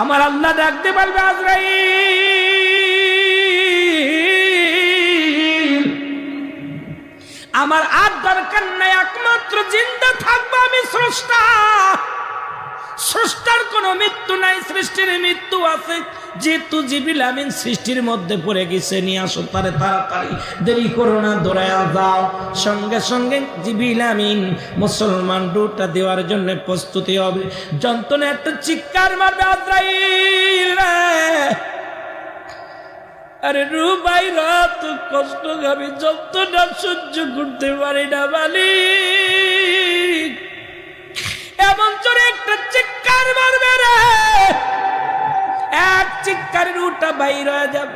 আমার আল্লাহ ডাকতে বলবে আজরাইল, আমার আর দরকার নাই, একমাত্র জিন্দা থাকবো আমি স্রষ্টা। স্রষ্টার কোনো মৃত্যু নাই, সৃষ্টির মৃত্যু আছে। যেহেতু জিবরিল আমিন সৃষ্টির মধ্যে পড়ে গেছে, নিয়ে আসো তারে তাড়াতাড়ি, দেরি করো না, দৌড়ায়া যাও। সঙ্গে সঙ্গে জিবরিল আমিন মুসলমান রুটা দেওয়ার জন্য প্রস্তুতি হবে। যন্ত্রণা একটা চিৎকার মারবে আজরাইল, আরে রু ভাই রাত কষ্ট আমি যন্ত্রণা সহ্য করতে পারি না মালিক। এমন জোরে একটা চিৎকার মারবে রে, এক চিৎকারের রুটা বাইর হয়ে যাবে।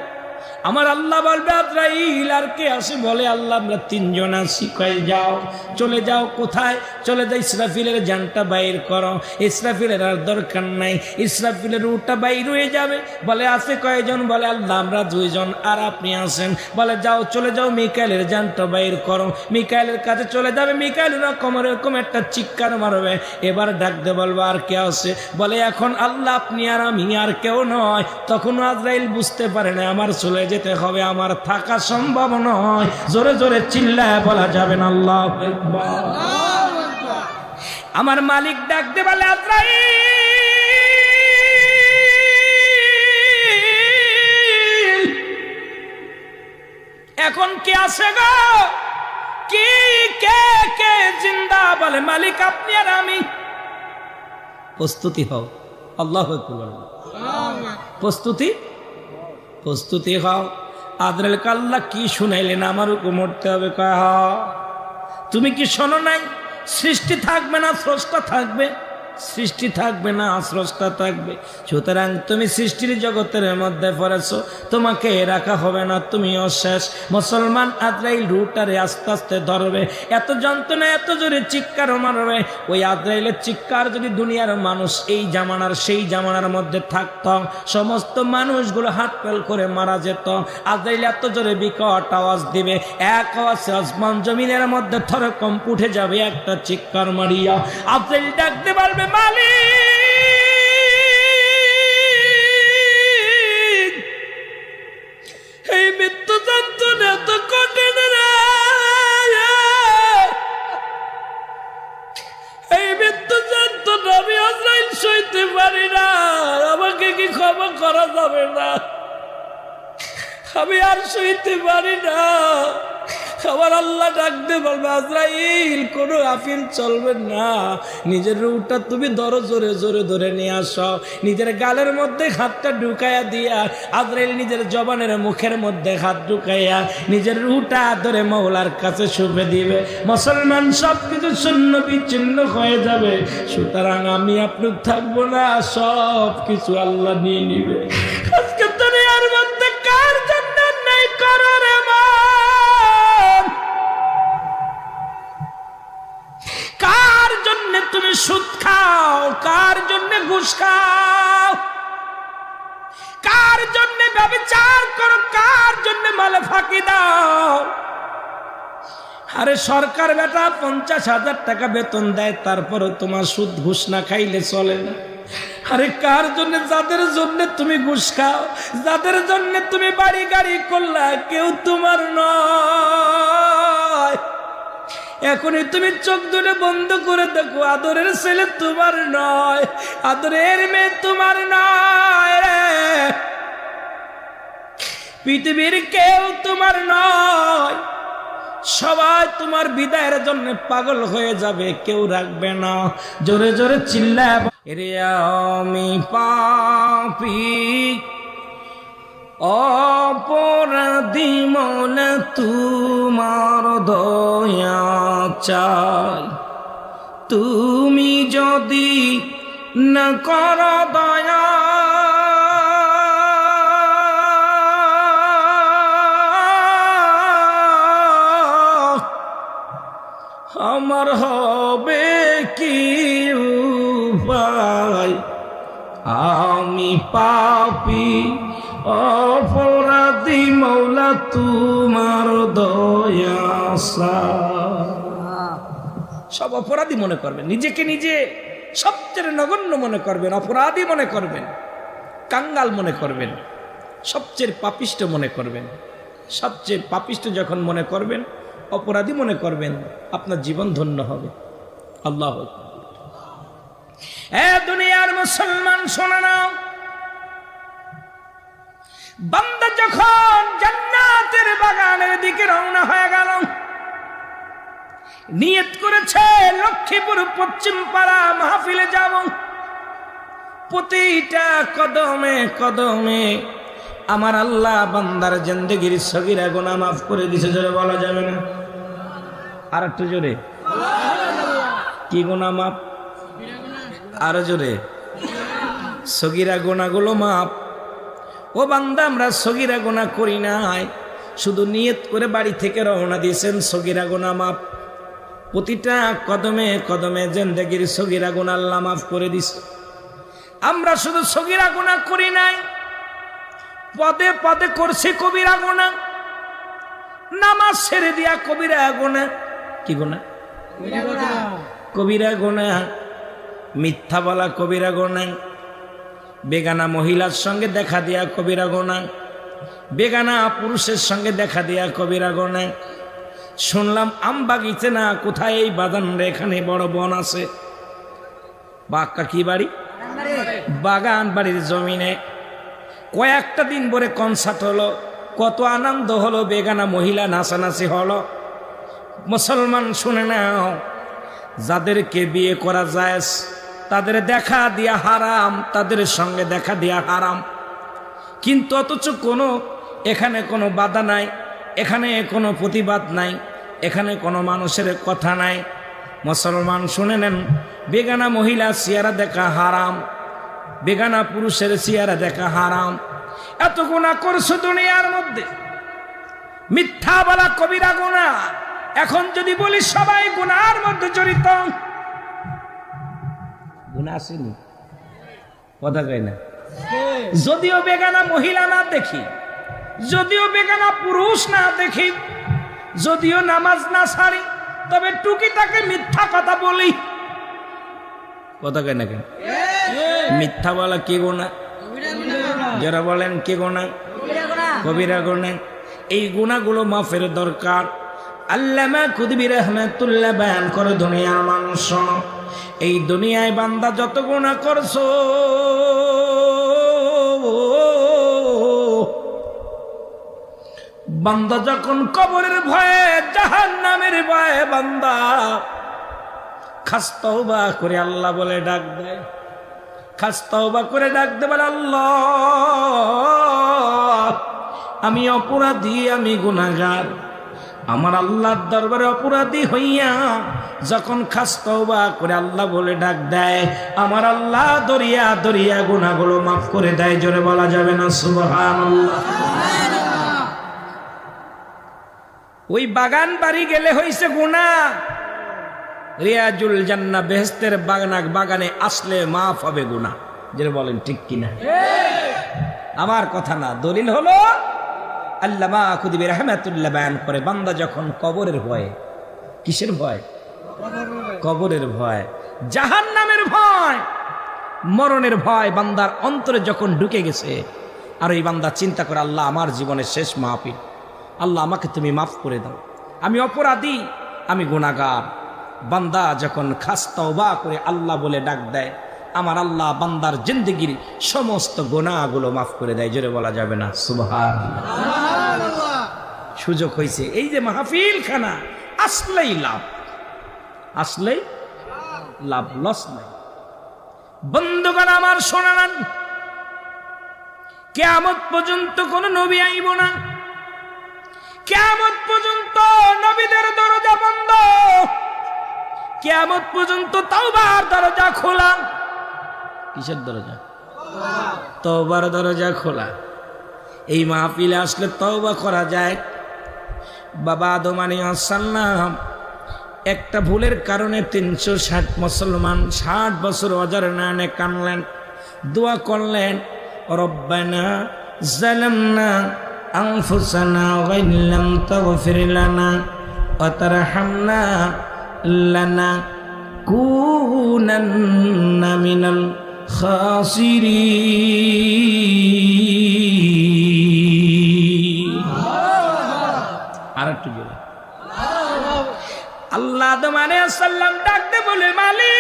আমার আল্লাহ বলবে আজরাইল আর কে আসে? বলে আল্লাহ আমরা তিনজন আসি। কয়ে যাও, চলে যাও। কোথায় চলে যাও? ইসরাফিলের জানটা বাইর করো। ইসরাফিলের আর দরকার নাই, ইসরাফিলের রুটা বাইর হয়ে যাবে। বলে আছে কয়জন? বলে আল্লাহ আমরা দুইজন, আর আপনি আসেন। বলে যাও, চলে যাও, মিকাইলের জানটা বাইর করো। মিকাইলের কাছে চলে যাবে, মিকাইল এরকম একটা চিৎকার মারবে। এবার ডাকতে বলবো আর কে আছে? বলে এখন আল্লাহ আপনি আর আমি, আর কেউ নয়। তখন আজরাইল বুঝতে পারে না আমার চলে যেতে হবে, আমার থাকা সম্ভব নয়। জোরে জোরে চিল্লায় বলা যাবে না আল্লাহু আকবার। আমার মালিক ডাকতে বলে আজরাইল এখন কে আসে গো? কি কে কে জিন্দা? বলে মালিক আপনি আর আমি। প্রস্তুতি হও। আল্লাহু আকবার। প্রস্তুতি প্রস্তুতি হও। আজরাইল আল্লাহ কি শুনাইলেন? আমার উপর মরতে হবে। কয় তুমি কি শোনো নাই? সৃষ্টি থাকবে না স্রষ্টা থাকবে, সৃষ্টি থাকবে না স্রষ্টা থাকবে। সুতরাং তুমি সৃষ্টির জগতের মধ্যে পড়েছো, তোমাকে রাখা হবে না, তুমিও শেষ। মুসলমান আজরাইল রুটারে আস্তে আস্তে ধরবে। এত যন্ত্রণা, এত জোরে চিৎকার মারবে। ওই আজরাইলের চিৎকার যদি দুনিয়ার মানুষ এই জামানার সেই জামানার মধ্যে থাকত, সমস্ত মানুষগুলো হাত ফেল করে মারা যেত। আজরাইল এত জোরে বিকট আওয়াজ দিবে, এক আওয়াজে আসমান জমিনের মধ্যে থরকম্প উঠে যাবে। একটা চিৎকার মারিয়া আজরাইল ডাকতে পারবে মালিক, এই মৃত্যু যন্ত্রণা তো কঠিন রে, এই মৃত্যু যন্ত্রণা আমি আজরাইল সইতে পারি না। আমাকে কি ক্ষমা করা যাবে না? আমি আর সইতে পারি না। আমার আল্লাহ ডাকতে বলবে আজরাইল কোনো আফিল চলবে না, নিজের রুটা তুমি ধরো, জোরে জোরে ধরে নিয়ে আসো। নিজের গালের মধ্যে হাতটা ঢুকাইয়া দিয়া আজরাইল নিজের জবানের মুখের মধ্যে হাত ঢুকাইয়া নিজের রুটা ধরে মওলার কাছে শুবে দিবে। মুসলমান সব কিছু শূন্য বিচ্ছিন্ন হয়ে যাবে। সুতরাং আমি আপনি থাকবো না, সব কিছু আল্লাহ নিয়ে নিবে। আজকে দুনিয়ার মধ্যে কার জন্য নেই করার কার জন্য তুমি সুদ খাও, কার জন্য ঘুষ খাও, কার জন্য ব্যভিচার করো, কার জন্য মালে ফাঁকি দাও। আরে সরকার বেটা 50,000 টাকা বেতন দেয়, তারপরে তোমার সুদ ঘুষ না খাইলে চলে না। আরে কার জন্য? যাদের জন্য তুমি ঘুষ খাও, যাদের জন্য তুমি বাড়ি গাড়ি করলা, কেউ তোমার নয়। এখনই তুমি চোখ দুটো বন্ধ করে দেখো, আদরের ছেলে তোমার নয়, আদরের মেয়ে তোমার নয় রে। পৃথিবীর কেউ তোমার নয়। সবাই তোমার বিদায়ের জন্য পাগল হয়ে যাবে, কেউ রাখবে না। জোরে জোরে চিল্লায় রে আমি পাপী অপরাধী মৌলা তোমার দয়া চাই। তুমি যদি না করো দয়া, আমার হবে কি উপায়? আমি পাপী অপরাধী মৌলা তোমার দয়া চাই। সব অপরাধী মনে করবেন, নিজেকে নিজে সবচেয়ে নগণ্য মনে করবেন, অপরাধী মনে করবেন। কাঙ্গাল মনে করবেন, সবচেয়ে পাপিষ্ট মনে করবেন। সবচেয়ে পাপিষ্ট যখন মনে করবেন, অপরাধী মনে করবেন, আপনার জীবন ধন্য হবে। আল্লাহ দুনিয়ার মুসলমান শোনা নাও, বান্দা যখন জান্নাতের বাগানের দিকে রওনা হয়ে গেল, নিয়ত করেছে লক্ষ্মীপুর পশ্চিম পাড়া মাহফিলে যাব, প্রতিটা কদমে কদমে আমার আল্লাহ বান্দার জিন্দেগির সগীরা গুনাহ মাফ করে দিয়েছে। জোরে বলা যাবে না? আর একটু জোরে। কি গুনাহ মাফ? আরো জোরে। সগীরা গুনাহগুলো মাফ। ও বান্দা, আমরা সগীরা গুনাহ করি নাই, শুধু নিয়ত করে বাড়ি থেকে রওনা দিয়েছেন, সগীরা গুনাহ মাফ। প্রতিটা কদমে কদমে জিন্দেগির সগীরা গুনাহ আল্লাহ মাফ করে দিছে। আমরা শুধু সগীরা গুনাহ করি নাই, পদে পদে করছি কবিরা গুনাহ। নামাজ ছেড়ে দিয়া কবিরা গুনাহ। কি গুনাহ? কবিরা গুনাহ। মিথ্যা বলা কবিরা গুনাহ। বেগানা মহিলার সঙ্গে দেখা দিয়া কবিরা গুনাহ। বেগানা পুরুষের সঙ্গে দেখা দিয়া কবিরা গুনাহ। শুনলাম আম বাগিচে না কোথায় এই বাগান রে, এখানে বড় বন আছে। বাক্কা কি বাড়ি? বাগান বাড়ির জমিনে কয়েকটা দিন পরে কনসার্ট হলো, কত আনন্দ হলো, বেগানা মহিলা নাচানাচি হলো। মুসলমান শুনে নাও, যাদেরকে বিয়ে করা যায় তাদের দেখা দিয়া হারাম, তাদের সঙ্গে দেখা দিয়া হারাম। কিন্তু অথচ এখানে কোনো বাধা নাই, এখানে কোনো প্রতিবাদ নাই, এখানে কোনো মানুষের কথা নাই। মুসলমান শুনে নেন, বেগানা মহিলা চেহারা দেখা হারাম, বেগানা পুরুষের চেহারা দেখা হারাম। এত গুনাহ করছো দুনিয়ার মধ্যে, মিথ্যা বলা কবিরা গুনাহ। এখন যদি বলি সবাই গুনাহের মধ্যে জড়িত, গুনাহ আসেনি? কথা কয় না? যদিও বেগানা মহিলা না দেখি, যদিও বেগানা পুরুষ না দেখি, যদিও নামাজ না ছাড়ি, তবে টুকিটাকে মিথ্যা কথা বলি। কথা কয় না কেন? মিথ্যা বলা কি গুনাহ? যারা বলেন কি গুনাহ? কবিরা গুনাহ। এই গুনাহগুলো মাফের দরকার। আল্লামা কুতুবী রাহমাতুল্লাহ বয়ান করে, দুনিয়ার মানুষ শোনো, এই দুনিয়ায় বান্দা যত গুনাহ করছো, বান্দা যখন কবরের ভয়ে, জাহান্নামের ভয়ে বান্দা খাস তওবা করে আল্লাহ বলে ডাক দেয়, খাস তওবা করে ডাক দে, বলে আল্লাহ আমি অপরাধী, আমি গুনাহগার, আমার আল্লাহর দরবারে অপরাধী হইয়া যখন খাস তওবা করে আল্লাহ বলে ডাক দেয়, আমার আল্লাহ দরিয়া দরিয়া গুনাহগুলো মাফ করে দেয়। জোরে বলা যাবে না সুবহানাল্লাহ? ওই বাগান বাড়ি গেলে হইছে গুনাহ, রিয়াজুল জান্নাহ বেহেশতের বাগানে আসলে মাফ হবে গুনাহ। যেটা বলেন ঠিক কিনা? আমার কথা না, দলিল হলো আল্লামা কুতুবী রাহমাতুল্লাহ বয়ান করে, বান্দা যখন কবরের ভয়, কিসের ভয়? কবরের ভয়, জাহান্নামের ভয়, মরণের ভয় বান্দার অন্তরে যখন ঢুকে গেছে, আর এই বান্দা চিন্তা করে, আল্লাহ আমার জীবনের শেষ মাহফিল, আল্লাহ আমাকে তুমি মাফ করে দাও, আমি অপরাধী, আমি গুনাহগার। বান্দা যখন খাস তওবা করে আল্লাহ বলে ডাক দেয়, আমার আল্লাহ বান্দার জিন্দেগির সমস্ত গুনাহগুলো মাফ করে দেয়। জোরে বলা যাবে না সুবহানাল্লাহ? সুযোগ হয়েছে, এই যে মাহফিল খানা আসলেই লাভ, আসলেই লাভ, লস নাই। বন্ধুগণ আমার শোনান, কিয়ামত পর্যন্ত কোন নবী আইব না, কিয়ামত পর্যন্ত নবীদের দরজা বন্ধ, কিয়ামত পর্যন্ত তওবার দরজা খোলা। কিসের দরজা? তওবার দরজা খোলা। এই মাহফিলে আসলে তওবা করা যায়। বাবা আদম আলাইহিস সালাম একটা ভুলের কারণে 360 মুসলমান 60 বছর অজার নানে কানলেন, দোয়া করলেন, রব্বানা যালামনা আনফুসানা ওয়া ইল্লাম তাগফির লানা ওয়া তারহামনা লানাকুনান্না মিনাল খাসিরিন। সাল্লাম ডাকতে বলে, মালিক,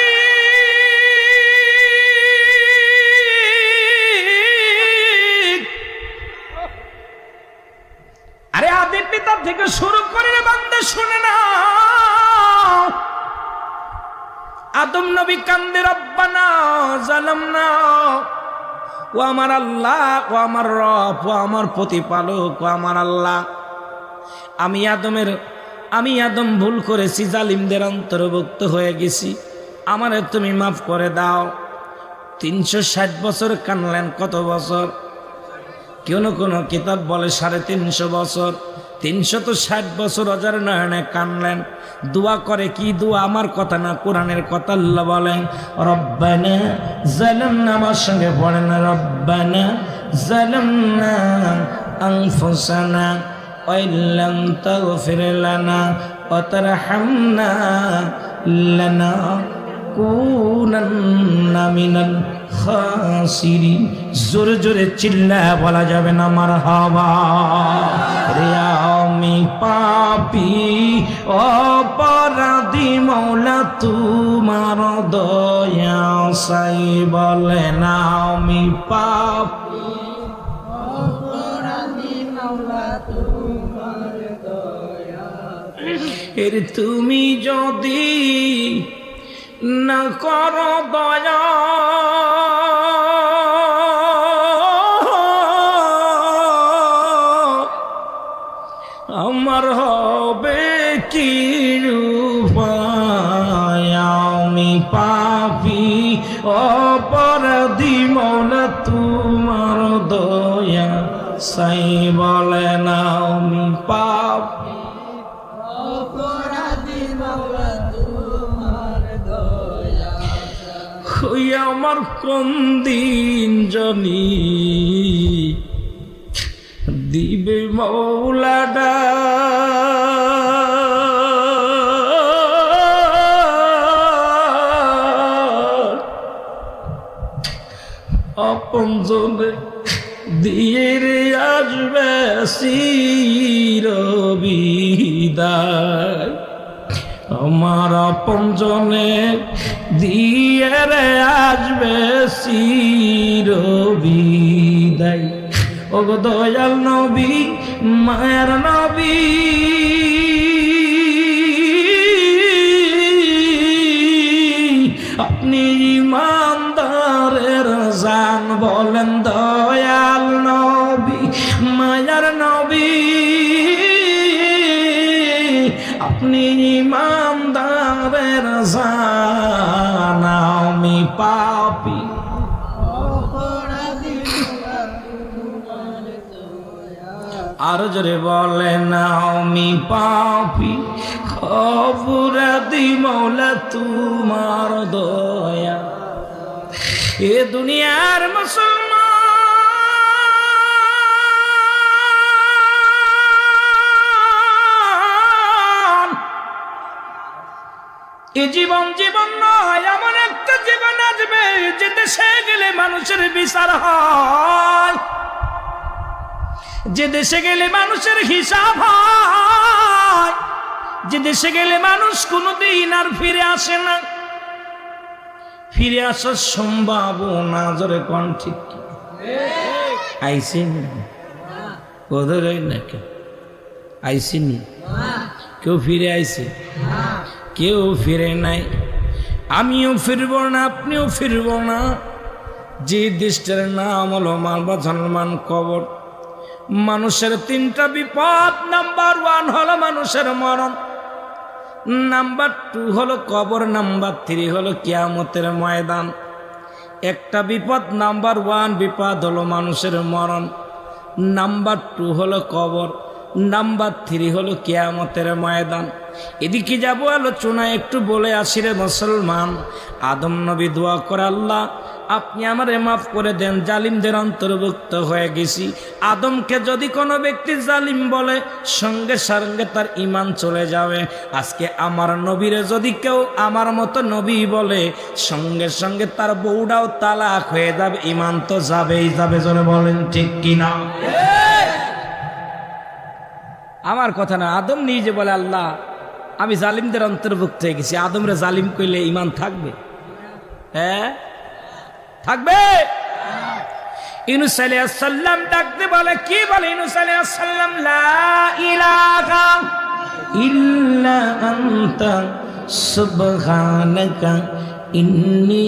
আরে আদি পিতা থেকে শুরু করে বান্দা শুনে না। আদম নবী কান্দে, রব্বানা জালামনা, ও আমার আল্লাহ, ও আমার রব, ও আমার প্রতিপালক, ও আমার আল্লাহ, আমি আদম ভুল করেছি, জালিমদের অন্তর্ভুক্ত হয়ে গেছি, আমারে তুমি মাফ করে দাও। 360 বছর কানলেন। কত বছর? কোন কিতাব বলে 350 বছর। 360 বছর অজার নয়নে কানলেন। দোয়া করে কি দোয়া? আমার কথা না, কোরআনের কথা। আল্লাহ বলেন, রব্বানা জালামনা, আমার সঙ্গে পড়েন, রব্বানা জালামনা আনফুসানা ওয়া ইল্লাম তাগফির লানা ওয়া তারহামনা লানাকুনান্না মিনাল খাসিরিন। জোরে জোরে চিল্লা বলা যাবে না মারহাবা। রে আমি পাপী অপরাধী, মওলা তোমার দয়া চাই, বলে না আমি পাপী অপরাধী, মওলা তোমার দয়া। এর তুমি যদি না করো দয়া, আমার হবে কি উপায়? আমি পাপী অপরাধী, মওলা তোমার দয়া চাই, বলে না আমি পাপী অপরাধী, মওলা তোমার দয়া চাই। আমার কোন দিন জানি দিবে মৌলাডা, আপন জনে দিয়ে রে আসবে চিরবিদায়। আমার আপন জনে দিয়ে রে আসবে চিরবিদায়। ও গো দয়াল নবী, মায়ের নবী, আপনি ইমানদারের জান, বলেন দয়াল নবী, মায়ের নবী, আপনি ইমানদারের জান, আমি পাপী আর জোরে বলে না আমি পাপী অপরাধী, মওলা তোমার দয়া। এ দুনিয়ার মুসলমান, এ জীবন নয়, এমন একটা জীবন আসবে যে দেশে গেলে মানুষের বিচার হয়, যে দেশে গেলে মানুষের হিসাব হয়, যে দেশে গেলে মানুষ কোনোদিন আর ফিরে আসে না। ফিরে আসার সম্ভাবনা জোরে কোন ঠিক আইসেনি? ওদের না কেউ আইসেনি? কেউ ফিরে আইছে? কেউ ফিরে নাই। আমিও ফিরব না, আপনিও ফিরব না। যে দেশটার নাম হলো মুসলমান কবর। মানুষের 3টা বিপদ। নাম্বার 1 হলো মানুষের মরণ, নাম্বার 2 হলো কবর, নাম্বার 3 হলো কিয়ামতের ময়দান। একটা বিপদ, নাম্বার 1 বিপদ হলো মানুষের মরণ, নাম্বার 2 হলো কবর, নাম্বার 3 হলো কিয়ামতের ময়দান। এদিকে যাব আলোচনা একটু বলে আসি রে মুসলমান। আদম নবী দোয়া করে, আল্লাহ আপনি আমারে মাফ করে দেন, জালিমদের অন্তর্ভুক্ত হয়ে গেছি। আদমকে যদি কোনো ব্যক্তি জালিম বলে, সঙ্গে সঙ্গে তার ঈমান চলে যাবে। আজকে আমার নবীরে যদি কেউ আমার মতো নবী বলে, সঙ্গে সঙ্গে তার বউটাও তালাক হয়ে যাবে, ঈমান তো যাবেই যাবে। জোরে বলেন ঠিক কিনা? আমার কথা না, আদম নিজে বলে, আল্লাহ আমি জালিমদের অন্তর্ভুক্ত হয়ে গেছি। আদমরে জালিম কইলে ঈমান থাকবে? হ্যাঁ থাকবে। ইউনূস আলাইহিস সালাম ডাকতে বলে, কি বলে ইউনূস আলাইহিস সালাম? লা ইলাহা ইল্লা আনতা সুবহানাকা ইন্নী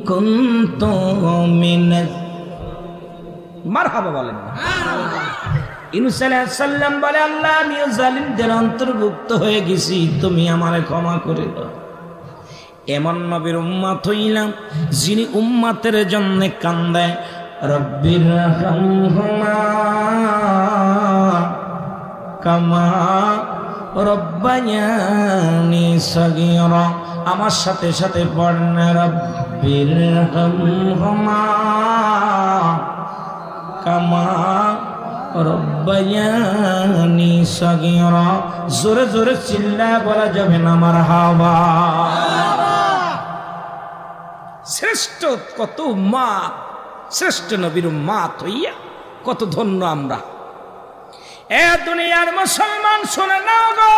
কুনতু মিনাজ। মারহাবা বলেন। ইউনূস আলাইহিস সালাম বলে, আল্লাহ আমি জালিমদের অন্তর্ভুক্ত হয়ে গেছি, তুমি আমারে ক্ষমা করে দাও। এমন নবীর উম্মত হইলাম যিনি উম্মতের জন্য কান্দে, রব্বির হামহুমা কামা রব্বায়ানি সগীরা। আমার সাথে সাথে পড়েন, রব্বির হামহুমা কামা রব্বায়ানি সগীরা। জোরে জোরে চিল্লায় বলা যাবে না মারহাবা। শ্রেষ্ঠ কত উম্মাত, শ্রেষ্ঠ নবীর উম্মাত হইয়া কত ধন্য আমরা। এ দুনিয়ার মুসলমান শুনে নাও গো,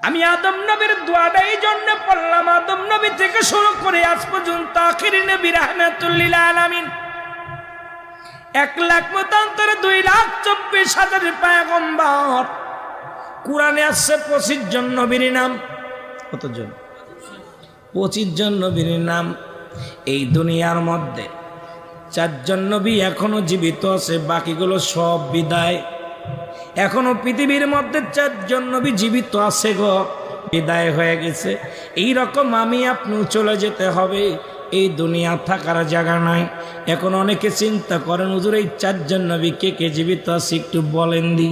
আমি আদম নবীর দোয়াটা এই জন্য পড়লাম, আদম নবী থেকে শুরু করে আজ পর্যন্ত আখিরি নবী রাহমাতুল লিল আলামিন 1,00,000 মতান্তরে 2,24,000 পয়গম্বর। কোরআনে আছে 25 জন নবীর নাম। কতজন? 25 জন নবীর নাম। এই দুনিয়ার মধ্যে 4 জন নবী এখনো জীবিত আছে, বাকিগুলো সব বিদায়। এখনো পৃথিবীর মধ্যে 4 জন নবী জীবিত আছে গো, বিদায় হয়ে গেছে। এই রকম আমি আপনিও চলে যেতে হবে, এই দুনিয়া থাকার জায়গা নাই। এখন অনেকে চিন্তা করেন, হুজুর এই 4 জন নবী কে কে জীবিত আছে একটু বলেন দি।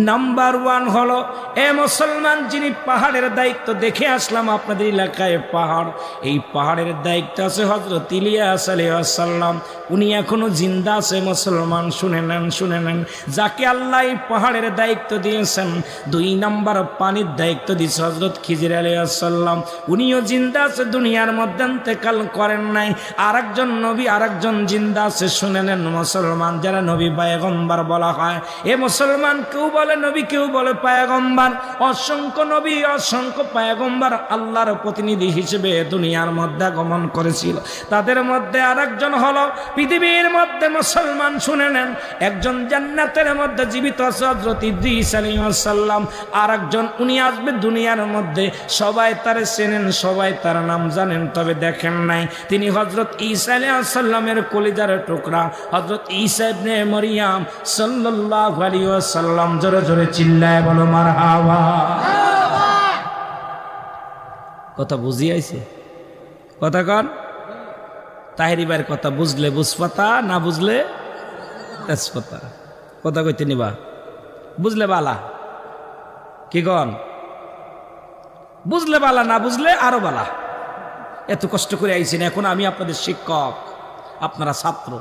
নাম্বার 1 হলো এ মুসলমান, যিনি পাহাড়ের দায়িত্ব দেখে আসলাম আপনাদের এলাকায় পাহাড়, এই পাহাড়ের দায়িত্ব আছে হযরত ইলিয়াস আলাইহিস সালাম। উনি এখনো জিন্দা আছে মুসলমান, শুনে নেন শুনে নেন। যাকে আল্লাহ এই পাহাড়ের দায়িত্ব দিয়েছেন, 2 নাম্বার পানির দায়িত্ব দিয়েছে হযরত খিজির আলাইহিস সালাম। উনিও জিন্দা আছে, দুনিয়ার মধ্যে ইন্তেকাল করেন নাই। আরেকজন নবী আরেকজন জিন্দা আছে, শুনে নেন মুসলমান। যারা নবী পয়গম্বর বলা হয়, এ মুসলমান কেউ বলে নবী কেউ বলে পয়গম্বর। অসংখ্য নবী অসংখ্য পয়গম্বর আল্লাহর প্রতিনিধি হিসেবে দুনিয়ার মধ্যে আগমন করেছিল। তাদের মধ্যে আরেকজন হলো পৃথিবীর মধ্যে মুসলমান, শুনে নেন, একজন জান্নাতের মধ্যে জীবিত আছে হযরত ইদ্রিস আলাইহিস সালাম। আরেকজন উনি আসবে দুনিয়ার মধ্যে, সবাই তার চেনেন, সবাই তার নাম জানেন, তবে দেখেন নাই। তিনি হযরত ঈসা আলাইহিস সালামের কলিজার টুকরা, হযরত ঈসা ইবনে মারইয়াম সাল্লাল্লাহু আলাইহি ওয়াসাল্লাম। জোরে জোরে চিল্লায় বলো মারহাবা। কথা বুঝি আইছে? কথা কন। তাহেরি ভাইয়ের কথা বুঝলে বুঝপাতা, না বুঝলে তেজপাতা। কথা কইতে নিবা, বুঝলে বালা, কি কন? বুঝলে বালা, না বুঝলে আরো বালা। এত কষ্ট করে আইছেন, এখন আমি আপনাদের শিক্ষক, আপনারা ছাত্র।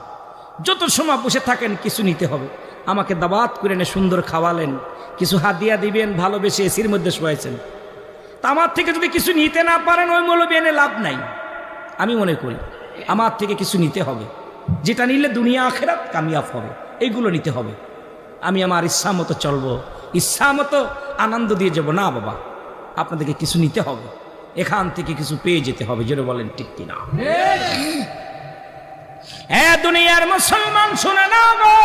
যত সময় বসে থাকেন কিছু নিতে হবে। আমাকে দাবাত করে এনে সুন্দর খাওয়ালেন, কিছু হাদিয়া দিবেন, ভালোবেসে এসির মধ্যে শোয়াইছেন। তা আমার থেকে যদি কিছু নিতে না পারেন, ওই মৌলবি এনে লাভ নাই। আমি মনে করি আমার থেকে কিছু নিতে হবে, যেটা নিলে দুনিয়া আখিরাত কামিয়াব হবে, এইগুলো নিতে হবে। আমি আমার ইচ্ছা মতো চলবো, ইচ্ছা মতো আনন্দ দিয়ে যাব না বাবা, আপনাদেরকে কিছু নিতে হবে, এখান থেকে কিছু পেয়ে যেতে হবে। যেটা বলেন ঠিক কিনা? হ্যাঁ দুনিয়ার মুসলমান শুনে নাও গো,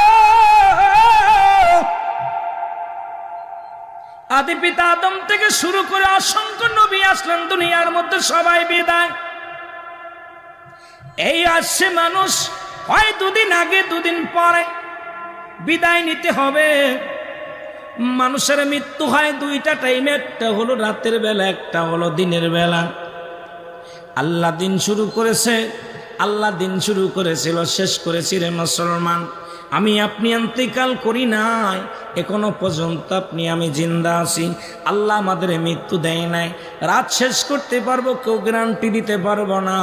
আদি পিতা আদম থেকে শুরু করে অসংখ্য নবী আসলেন দুনিয়ার মধ্যে, সবাই বিদায়। এই আসছে মানুষ, হয় 2 দিন আগে 2 দিন পরে বিদায় নিতে হবে। মানুষের মৃত্যু হয় 2টা টাইমে, একটা হলো রাতের বেলা, একটা হলো দিনের বেলা। আল্লাহ দিন শুরু করেছে, আল্লাহ দিন শুরু করেছিল, শেষ করেছি রে মুসলমান। আমি আপনি ইন্তেকাল করি নাই, এখনো পর্যন্ত আপনি আমি জিন্দা আছি। আল্লাহ আমাদের মৃত্যু দেয় নাই। রাত শেষ করতে পারবো কেউ গ্যারান্টি দিতে পারবো না।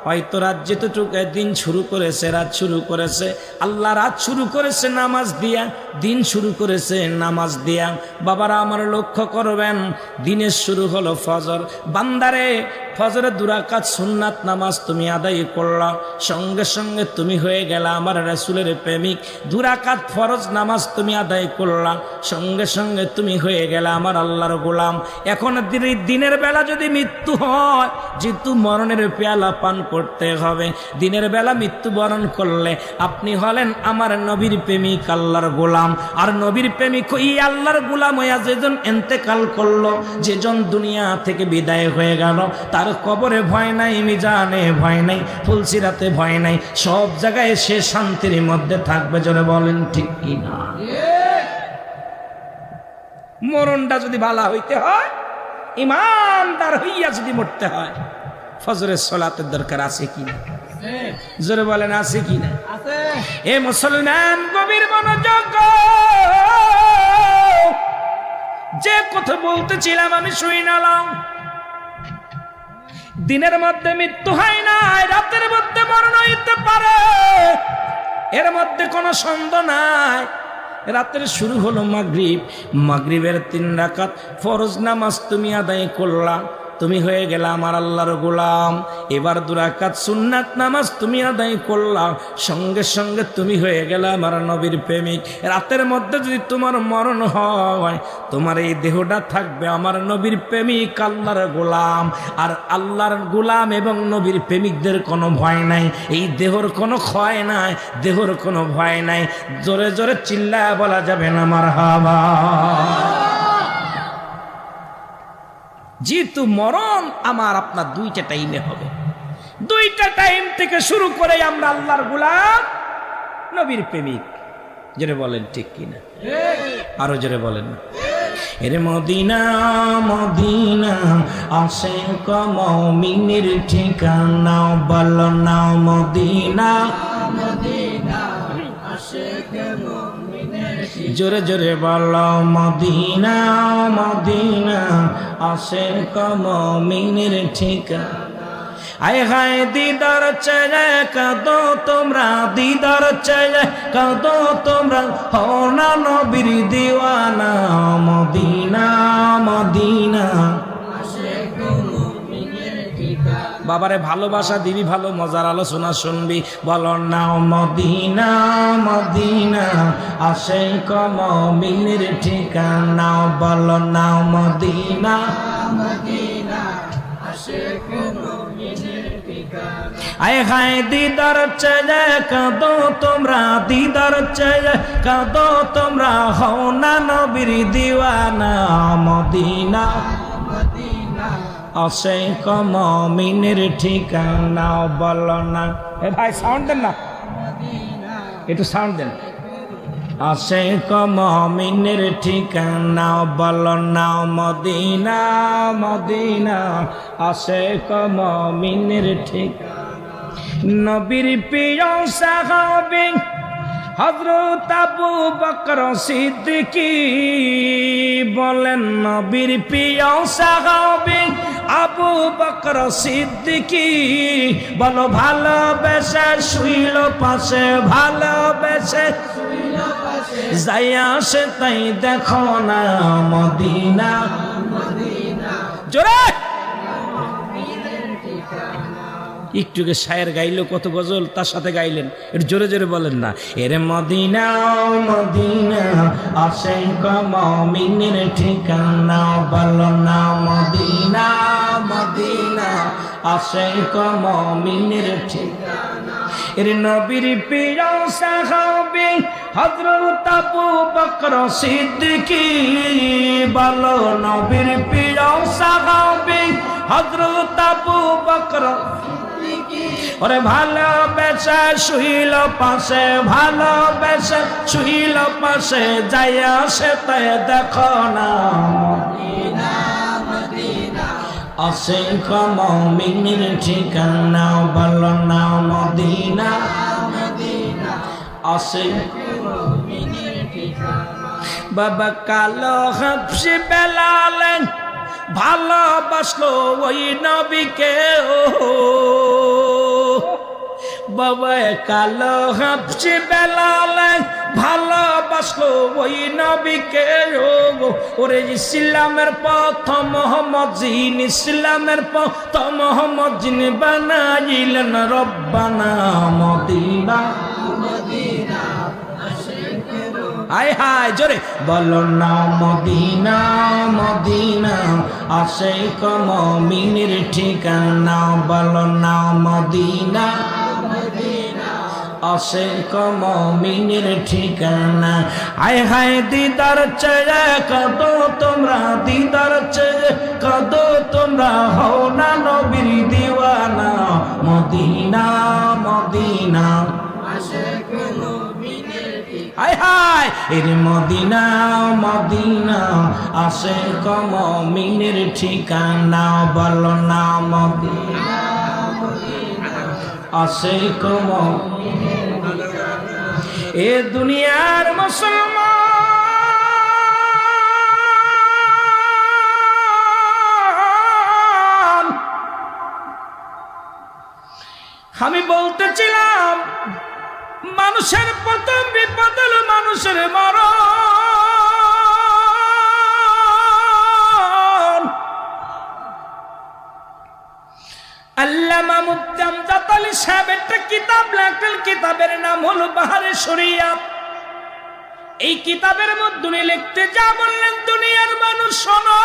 হয়তো রাত যেতটুকু দিন শুরু করেছে, রাত শুরু করেছে আল্লাহ, রাত শুরু করেছে নামাজ দিয়া, দিন শুরু করেছে নামাজ দিয়া। বাবারা আমার লক্ষ্য করবেন, দিনের শুরু হলো ফজর। বান্দারে ফজরের 2 রাকাত সুন্নাত নামাজ তুমি আদায় করলা, সঙ্গে সঙ্গে তুমি হয়ে গেলা আমার রাসূলের প্রেমিক। 2 রাকাত ফরজ নামাজ তুমি আদায় করলা, সঙ্গে সঙ্গে তুমি হয়ে গেলা আমার আল্লাহর গোলাম। এখন দিনের বেলা যদি মৃত্যু হয়, যেহেতু মরণের পেয়ালা পান করতে হবে, দিনের বেলা মৃত্যুবরণ করলে আপনি হলেন আমার নবীর প্রেমিক, আল্লাহর গোলাম। আর নবীর প্রেমিক ওই আল্লাহর গোলাম হইয়া যেজন ইন্তেকাল করলো, যেজন দুনিয়া থেকে বিদায় হয়ে গেল, তার কবরে ভয় নাই, মিজানে ভয় নাই, ফুলসিরাতে ভয় নাই, সব জায়গায় সে শান্তির মধ্যে থাকবে। জোরে বলেন ঠিক কিনা? মরণটা যদি ভালো হইতে হয়, ইমানদার হইয়া যদি মরতে হয়, ফজরের সালাতের দরকার আছে কিনা? জোরে বলেন আছে কিনা? এ মুসলমান গভীর মনোযোগ, যে কথা বলতেছিলাম আমি শুনালাম। দিনের মধ্যে মৃত্যু হয় না, রাতের মধ্যে মরণ হইতে পারে, এর মধ্যে কোনো সন্দেহ নাই। রাতের শুরু হলো মাগরিব, মাগরিবের 3 রাকাত ফরজ নামাজ তুমি আদায় করলা, তুমি হয়ে গেলা আমার আল্লাহর গোলাম। এবার 2 রাকাত সুন্নাত নামাজ তুমি আদায় করলা, সঙ্গে সঙ্গে তুমি হয়ে গেলা আমার নবীর প্রেমিক। রাতের মধ্যে যদি তোমার মরণ হয়, তোমার এই দেহটা থাকবে আমার নবীর প্রেমিক, আল্লাহর গোলাম। আর আল্লাহর গোলাম এবং নবীর প্রেমিকদের কোনো ভয় নাই, এই দেহর কোনো ক্ষয় নাই, দেহর কোনো ভয় নাই। জোরে জোরে চিল্লায় বলা যাবে না মারহাবা। যেহেতু মরণ আমার আপনার 2টা টাইমে হবে, 2টা টাইম থেকে শুরু করে আমরা আল্লাহর গোলাম, নবীর প্রেমিক। জোরে বলেন ঠিক কিনা? আরো জোরে বলেন। এর মদিনা মদিনা আশিক মুমিনের ঠিকানা, বলো না মদিনা মদিনা আশিক মুমিনের। জোরে জোরে বলো মদিনা মদিনা আশিক মুমিনের ঠিকানা। আয় হায় দিদার চাইলে কাঁদো তোমরা, দিদার চাইলে কাঁদো তোমরা, হও না নবীর দিওয়ানা, মদিনা মদিনা। বাবারে ভালোবাসা দিবি, ভালো মজার আলোচনা শুনবি, বলো না মদিনা মদিনা আশিক মুমিনের ঠিকানা, বলো না মদিনা মদিনা আশিক মুমিনের ঠিকানা। আয় হায় দিদার চাইলে কাঁদো তোমরা, দিদার চাইলে কাঁদো তোমরা, হও না নবীর দিওয়ানা, মদিনা মদিনা আশিক মুমিনের ঠিকানা, বলো না। এ ভাই সাউন্ড দেন না, একটু সাউন্ড দেন। আশিক মুমিনের ঠিকানা, বলো না মদিনা মদিনা আশিক মুমিনের ঠিকানা। নবীর প্রিয় সাহাবী হযরত আবু বকর সিদ্দিকী বলেন, নবীর প্রিয় সাহাবী আবু বকর সিদ্দিকী, বলো ভালোবেসে শুইল পাশে, ভালোবেসে যাইয়া সে তাই দেখো না মদিনা মদিনা। জোরে একটুকে শায়ের গাইলো, কত গজল তার সাথে গাইলেন, একটু জোরে জোরে বলেন না। এর মদিনা মদিনা আশিক মুমিনের ঠিকানা, বলো না মদিনা মদিনা আশিক মুমিনের ঠিকানা। এর নবীর প্রিয় সাহাবী হযরত আবু বকর সিদ্দিকী, বলো নবীর প্রিয় সাহাবী হযরত আবু বকর সিদ্দিকী, ওরে ভালোবেসে শুইল পাশে, ভালোবেসে শুইল পাশে, যাইয়া সে তাই দেখো না মদিনা মদিনা আশিক মুমিনের ঠিকানা, বলো না মদিনা মদিনা আশিক মুমিনের ঠিকানা। বাবা কালো হাবশি বেলাল ভালোবাসলো ওই নবীকে, বাবা কালো হাফসে বেলাল ভালোবাসলো ওই নবীকে ওরে ইসলামের প্রথম মোহাম্মদ জিন ইসলামের প্রথম মোহাম্মদ জিন বানাইলেন রব্বানা মদিনা হায় হায় জোরে বলো না মদিনা মদিনা আশিক মুমিনের ঠিকানা বলো না মদিনা আশিক মুমিনের ঠিকানা হায় হায় দিদার চেয়ে কদো তোমরা দিদার চেয়ে কদো তোমরা হও না নবীর দিওয়ানা মদিনা মদিনা আশিক মুমিনের হায় হায় এর মদিনা মদিনা আশিক মুমিনের ঠিকানা বলো না মদিনা আশিক এ দুনিয়ার মুসলমান আমি বলতেছিলাম মানুষের প্রথম বিপদ হলো মানুষের মরণ। আল্লামা মুফতি আমজাদ আলী সাহেব একটা কিতাব লেখেন, কিতাবের নাম হলো বাহারে শরিয়াত। এই কিতাবের মধ্যে উনি লিখতে যা বললেন, দুনিয়ার মানুষ শোনো,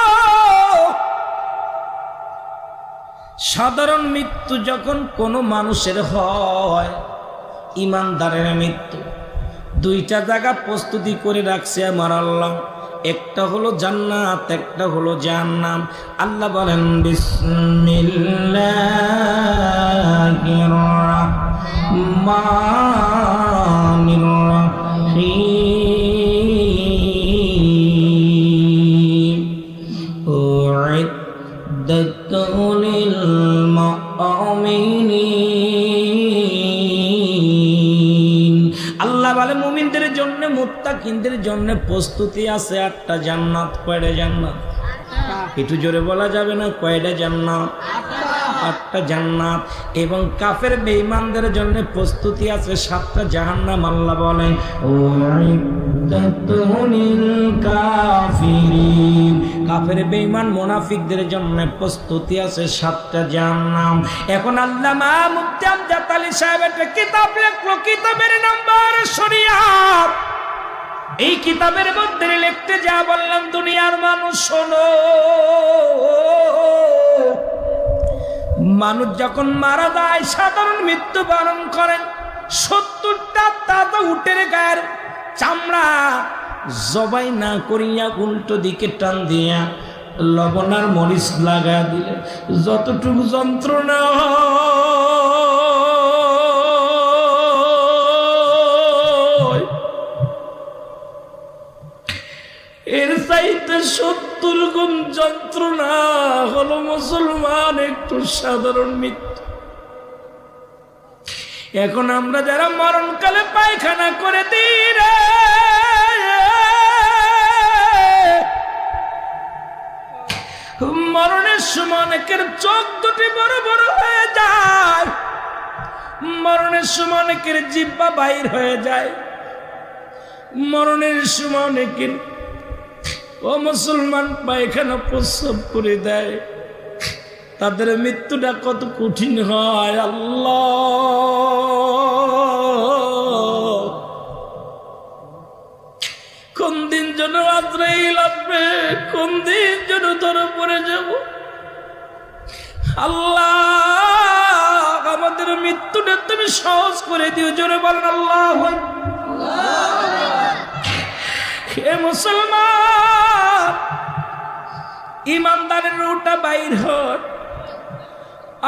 সাধারণ মৃত্যু যখন কোনো মানুষের হয়, ইমানদারের মৃত্যু, দুইটা জায়গা প্রস্তুতি করে রাখছে আমার আল্লাহ, একটা হলো জান্নাত, একটা হলো জাহান্নাম। আল্লাহ বলেন বিসমিল্লাহির রাহমানির রাহিম উইদ্দাত লিল মুমিনিন। আল্লাহ বলে মুমিনদের জন্য, মুত্তাকিনদের জন্য প্রস্তুতি আছে 8টা জান্নাত। কয়টা জান্নাত? একটু জোরে বলা যাবে না? কয়টা জান্নাত? 8টা জান্নাত। এবং কাফের বেঈমানদের জন্য প্রস্তুতি আছে 7টা জাহান্নাম। আল্লাহ বলেন কাফের বেঈমান মুনাফিকদের জন্য প্রস্তুতি আছে 7টা জাহান্নাম। এখন আল্লামা মুফতি আমজাদ আলী সাহেব একটা কিতাব লিখলো, কিতাবের নাম বাহারে শরিয়াত। এই কিতাবের মধ্যে লিখতে যা বললাম, দুনিয়ার মানুষ শোনো, মানুষ যখন মারা যায়, সাধারণ মৃত্যুবরণ করেন, 70টা তাজা উটের গায়ের চামড়া জবাই না করিয়া উল্টো দিকে টান দিয়া লবণ আর মরিচ লাগা দিলে যতটুকু যন্ত্রণা এর চাইতে 70 গুণ যন্ত্রণা হলো মুসলমান একটু সাধারণ মৃত্যু। এখন আমরা যারা মরণকালে পায়খানা করে দিই রে, মরণের সময় অনেকের চোখ দুটি বড় বড় হয়ে যায়, মরণের সময় অনেকের জিহ্বা বাইর হয়ে যায়, মরণের সময় অনেকের ও মুসলমান পায়খানা প্রস্রাব করে দেয়। তাদের মৃত্যুটা কত কঠিন হয় আল্লাহ! কোন দিন যেন আজরাইল আসবে, কোন দিন যেন ধরে পড়ে যাব। আল্লাহ আমাদের মৃত্যুটা তুমি সহজ করে দিও, জোরে বলেন আল্লাহ। হে মুসলমান, ইমানদারের রুটা বাইর হয়,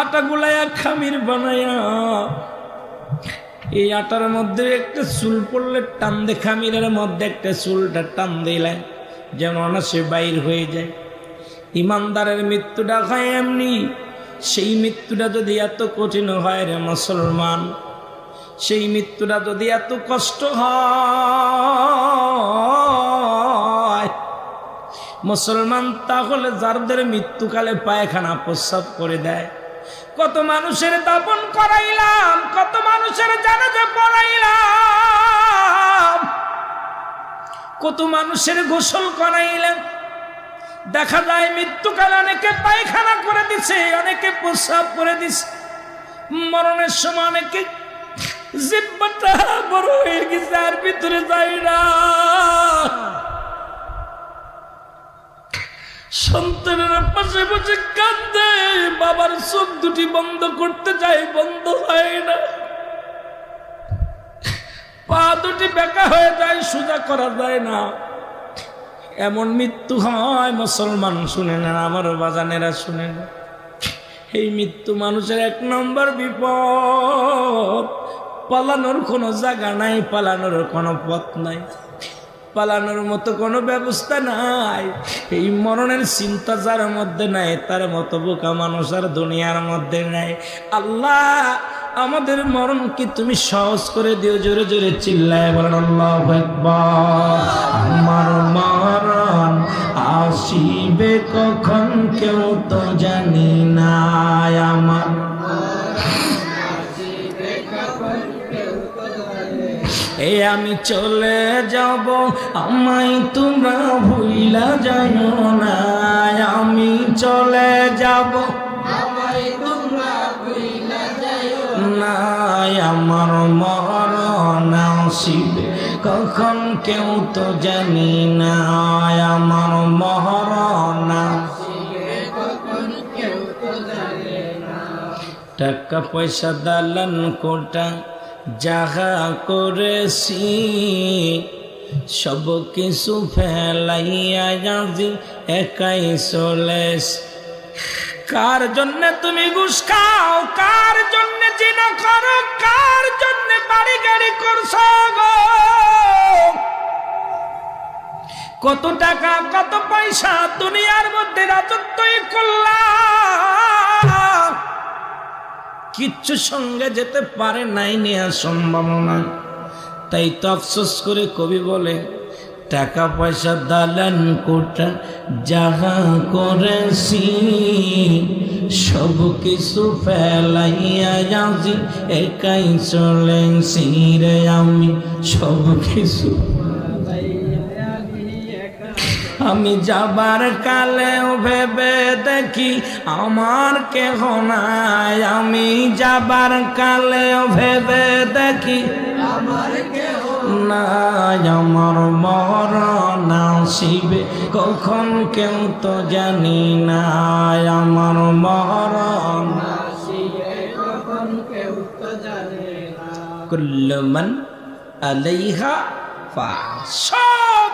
আটা গুলাইয়া খামির বানায়া, এই আটার মধ্যে একটা চুল পড়লে টান দে, খামিরের মধ্যে একটা চুলটা টান দিলে যেন অনাসে বাইর হয়ে যায়। ইমানদারের মৃত্যুটা হয় এমনি। সেই মৃত্যুটা যদি এত কঠিন হয় রে মুসলমান, সেই মৃত্যুটা যদি এত কষ্ট হয় মুসলমান, তাহলে যাদের মৃত্যুকালে পায়খানা প্রস্রাব করে দেয়, কত মানুষের দাফন করাইলাম, কত মানুষের কত মানুষের গোসল করাইলেন, দেখা যায় মৃত্যুকালে অনেকে পায়খানা করে দিছে, অনেকে প্রস্রাব করে দিছে। মরণের সময় অনেকে জিহ্বাটা বড় হয়ে গেছে, আর ভিতরে যায় না। সন্তানের পাশে বসে কাঁদে, বাবার চোখ দুটি বন্ধ করতে যায়, বন্ধ হয় না। পা দুটি বেঁকা হয়ে যায়, সোজা করা যায় না। এমন মৃত্যু হয় মুসলমান শুনে না, আমার বাজানেরা শুনে না। এই মৃত্যু মানুষের এক নম্বর বিপদ। পালানোর কোনো জায়গা নাই, পালানোর কোনো পথ নাই, পালানোর মতো কোনো ব্যবস্থা নাই। এই মরণের চিন্তা যার মধ্যে নাই, তার মতো বোকা মানুষ আর দুনিয়ার মধ্যে নাই। আল্লাহ, আমাদের মরণ কি তুমি সহজ করে দিও। জোরে জোরে চিল্লায় বলেন আল্লাহু আকবার। আমার মরণ আসিবে কখন কেউ তো জানি না, আমার এ আমি চলে যাব, আমায় তোমরা ভুইলা যাইও না। আমি চলে যাব, আমায় তোমরা ভুইলা যাইও না। আমার মরণ আসিবে কখন কেউ তো জানি না, আমার মরণ আসিবে কখন কেউ তো জানি না। টাকা পয়সা দালান কোটা যাহা করেছি, সব কিছু ফেলাইয়া যাজি একাই চলেছি। কার জন্য তুমি ঘুষ খাও, কার জন্য জিনা করো, কার জন্য বাড়ি গাড়ি করছো গো? কত টাকা কত পয়সা দুনিয়ার মধ্যে রাজত্বই করলাম, কিচ্ছু সঙ্গে যেতে পারে নাই, নেওয়া সম্ভব না। তাই তো আফসোস করে কবি বলে, টাকা পয়সা দালান কোটা যাহা করেছি, সব কিছু ফেলাইয়া যাচ্ছি একাই চলেছি রে। আমি সব কিছু, আমি যাবার কালেও ভেবে দেখি আমার কেহ নাই। আমি যাবার কালেও ভেবে দেখি আমার কেহ নাই। আমার মরণ আসিবে কখন কেউ তো জানি না, আমার মরণ আসিবে কখন কেউ তো জানি না। কুল্লু মান আলাইহা ফান, সব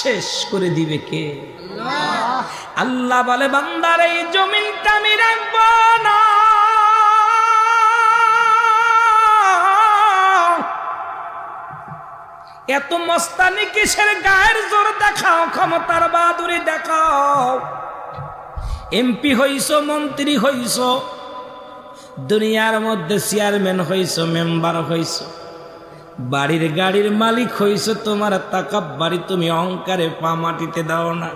শেষ করে দিবে কে? আল্লাহ বলে, বান্দার এই জমিনটা আমি রাখবো না। এত মস্তানি কিসের? গায়ের জোর দেখাও, ক্ষমতার বাহাদুরি দেখাও। এমপি হইছ, মন্ত্রী হইছ, দুনিয়ার মধ্যে চেয়ারম্যান হইছ, মেম্বার হইছ, বাড়ির গাড়ির মালিক হইছ, তোমার তাকাব্বুরি, তুমি অহংকারে পা মাটিতে দাও না।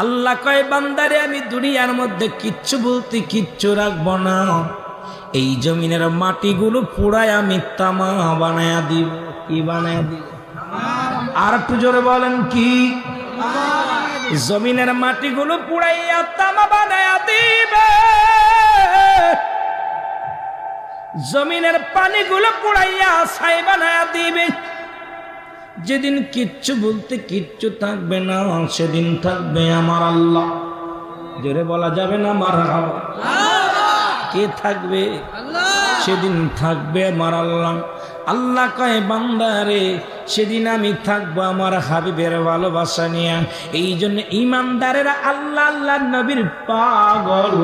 আল্লাহ কয়, বান্দারে আমি দুনিয়ার মধ্যে কিচ্ছু বলতে কিচ্ছু রাখবো না। এই জমিনের মাটিগুলো পুরায় আমি তামা বানায়া দিব। কি বানায়া দিব? আর একটু জোরে বলেন কি? জমিনের মাটিগুলো পুরাইয়া তামা বানায়া দিবে। জমিনের পানিগুলো পুড়াইয়া ছাই বানায়া দিবে। যেদিন কিচ্ছু বলতে কিচ্ছু থাকবে না, সেদিন থাকবে আমার আল্লাহ। জোরে বলা যাবে না মারহাবা? কে থাকবে? সেদিন থাকবে আমার আল্লাহ। আল্লাহ কয়, বান্দারে সেদিন আমি থাকবো আমার হাবিবের ভালোবাসা নিয়ে। এই জন্য ইমানদারেরা আল্লাহ আল্লাহর নবীর পাগল,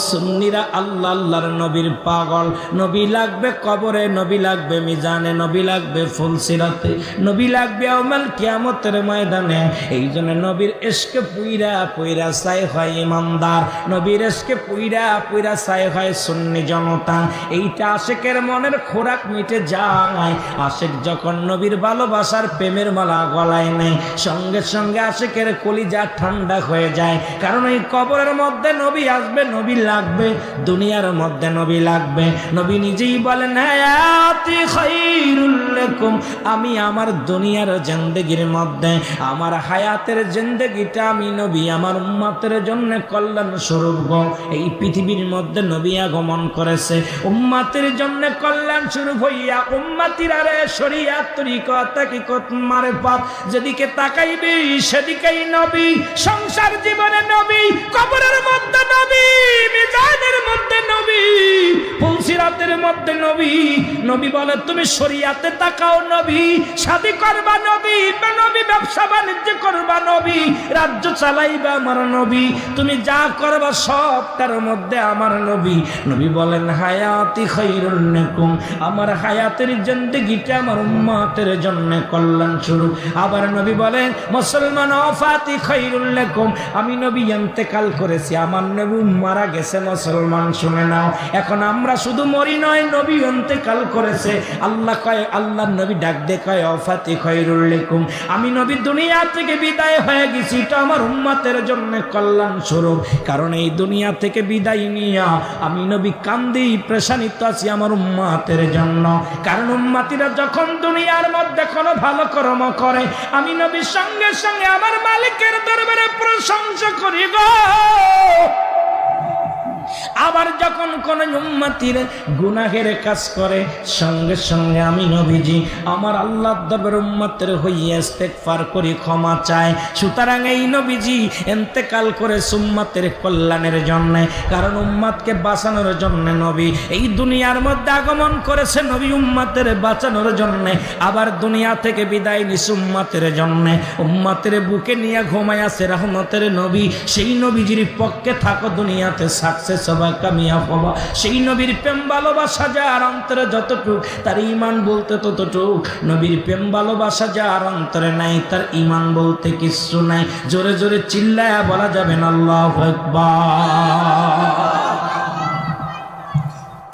সুন্নিরা আল্লাহ আল্লাহর নবীর পাগল। নবী লাগবে কবরে, নবী লাগবে মিজানে, নবী লাগবে ফুলসিরাতে, নবী লাগবে ইয়াউমুল কিয়ামতের ময়দানে। এই জন্য নবীর ইশকে পুইরা পুইরা চাই হয় ইমানদার, নবীর ইশকে পুইরা পুইরা চাই হয় সুন্নি জনতা। এইটা আশিকের মনের খোরাক মিটে যায়। আশিক যখন নবীর ভালোবাসা ভালোবাসার প্রেমের মালা গলায় নেই, সঙ্গে সঙ্গে আশিকের কলিজা ঠান্ডা হয়ে যায়। কারণ এই কবরের মধ্যে নবী আসবে, নবী লাগবে, দুনিয়ার মধ্যে নবী লাগবে। নবী নিজেই বলেন হায়াতি খায়রুল লাকুম, আমি আমার দুনিয়ার জিন্দেগির মধ্যে আমার হায়াতের জিন্দেগিটা আমি নবী আমার উম্মতের জন্য কল্যাণ স্বরূপ গো। এই পৃথিবীর মধ্যে নবী আগমন করেছে উম্মতের জন্য কল্যাণ স্বরূপ হইয়া। উম্মতিরা রে শরিয়াত তরিকত তাকিকত মারফত যেদিকে তাকাইবি সেদিকেই নবী, সংসার জীবনে নবী, কবরের মধ্যে নবী, মিজানের মধ্যে নবী, ফুলসিরাতের মধ্যে নবী। নবী বলে তুমি শরিয়াতে তাকাও নবী, শাদী করবা নবী, নবী ব্যবসা বাণিজ্য করবা নবী, রাজ্য চালাইবা আমার নবী, তুমি যা করবা সবটার মধ্যে আমার নবী। নবী বলেন হায়াতি খায়রুল লাকুম, আমার হায়াতের জিন্দেগিটা আমার উম্মতের জন্য কল্যাণ স্বরূপ। আবার নবী বলেন মুসলমান ওয়াফাতি খায়রুল লাকুম, আমি নবী ইন্তেকাল করেছি, আমার নবী মারা গেছে মুসলমান শুনে নাও। এখন আমরা শুধু মরি নয়, নবী ইন্তেকাল করেছে। আল্লাহ কয়, আল্লাহর নবী ডাক দে কয় ওয়াফাতি খায়রুল লাকুম, আমি নবী দুনিয়া থেকে বিদায় হয়ে গেছি, এটা আমার উম্মতের জন্য কল্যাণ স্বরূপ। কারণ এই দুনিয়া থেকে বিদায় নিয়া আমি নবী কান্দি পেরেশানিত আছি আমার উম্মতের জন্য। কারণ উম্মতিরা যখন দুনিয়ার মধ্যে কোনো ভালো কর্ম করে আমি নবী সঙ্গে সঙ্গে আমার মালিকের দরবারে প্রশংসা করি গো। আবার যখন কোন উম্মতির গুনাহের কাজ করে সঙ্গে সঙ্গে আমি নবীজি আমার আল্লাহর দরবারে উম্মতের হইয়া ইস্তেগফার করি, ক্ষমা চায়। সুতরাং এই নবীজি ইন্তেকাল করে উম্মতের কল্যাণের জন্য, কারণ উম্মতকে বাঁচানোর জন্য নবী এই দুনিয়ার মধ্যে আগমন করেছে, নবী উম্মতের বাঁচানোর জন্য। আবার দুনিয়া থেকে বিদায় নিছে উম্মতের জন্য, উম্মতের বুকে নিয়ে ঘুমায় আছে রহমতের নবী। সেই নবীজির পক্ষে থাকো দুনিয়াতে সাকসেস হবা, কামিয়াব হবা। সেই নবীর প্রেম ভালোবাসা যার অন্তরে যতটুক তার ঈমান বলতে ততটুক। নবীর প্রেম ভালোবাসা যার অন্তরে নাই তার ঈমান বলতে কিছু নাই। জোরে জোরে চিল্লায়া বলা যাবে না আল্লাহু আকবার।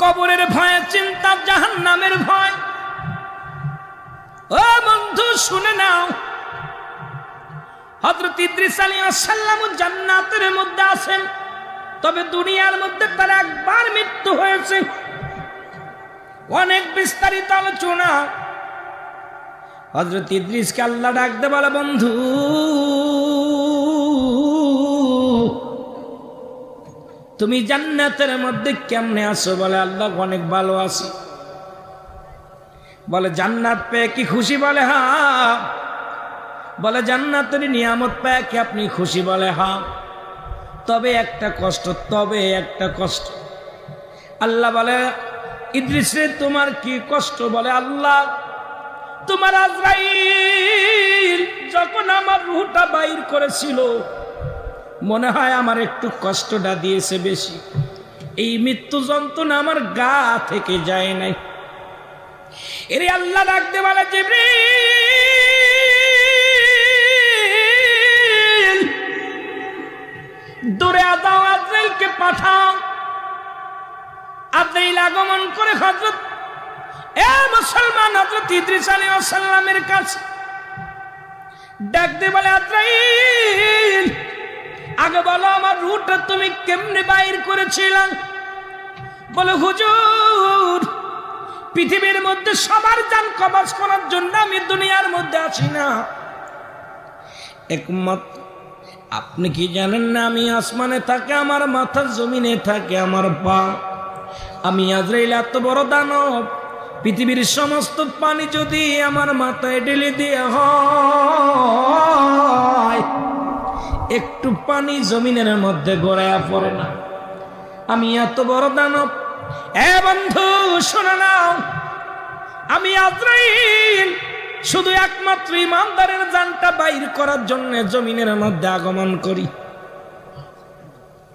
কবরের ভয়ে চিন্তা, জাহান্নামের ভয়। ও বন্ধু শুনে নাও, হযরত ইদ্রিস আলাইহিস সালাম জান্নাতের মধ্যে আছেন, তবে দুনিয়ার মধ্যে তার একবার মৃত্যু হয়েছে। অনেক বিস্তারিত আলোচনা। হযরত ইদ্রিসকে আল্লাহ ডাকতে বলে বন্ধু তুমি জান্নাতের মধ্যে কেমনে আছো? বলে আল্লাহ অনেক ভালো আছি। বলে জান্নাত পেয়ে কি খুশি? বলে হ্যাঁ। বলে জান্নাতের নিয়ামত পেয়ে কি আপনি খুশি? বলে হ্যাঁ। তবে একটা কষ্ট, তবে একটা কষ্ট। আল্লাহ বলে ইদ্রিস রে তোমার কি কষ্ট? বলে আল্লাহ তোমার আজরাইল যখন আমার রূহটা বাইর করেছিল মনে হয় আমার একটু কষ্টটা দিয়েছে বেশি। এই মৃত্যু যন্ত্রণা আমার গা থেকে যায় নাই। এরে আল্লাহ ডাকতে বলে জিবরিল দূরে দাও, আজরাইলকে পাঠাও। আজরাইল আগমন করে হযরত মুসলমান হযরত ইদ্রিস আলাইহিস সালামের কাছে ডাকতে বলে আজরাইল আগে বলো আমার রূহটা তুমি কেমনে বাইর করেছিলে? বলে হুজুর পৃথিবীর মধ্যে সবার জান কবজ করার জন্য আমি দুনিয়ার মধ্যে আছি না, একমাত্র আপনি কি জানেন না আমি আসমানে থাকে আমার মাথা, জমিনে থাকে আমার পা। আমি আজরাইল এত বড় দানব, পৃথিবীর সমস্ত পানি যদি আমার মাথায় ঢেলে দেয়া হয় একটু পানি জমিনের মধ্যে গড়াইয়া পড়ে না। আমি এত বড় দানব। এ বন্ধু শোনো নাও, আমি আজরাইল শুধু একমাত্র ইমানদারের জানটা বাইর করার জন্য জমিনের মধ্যে আগমন করি।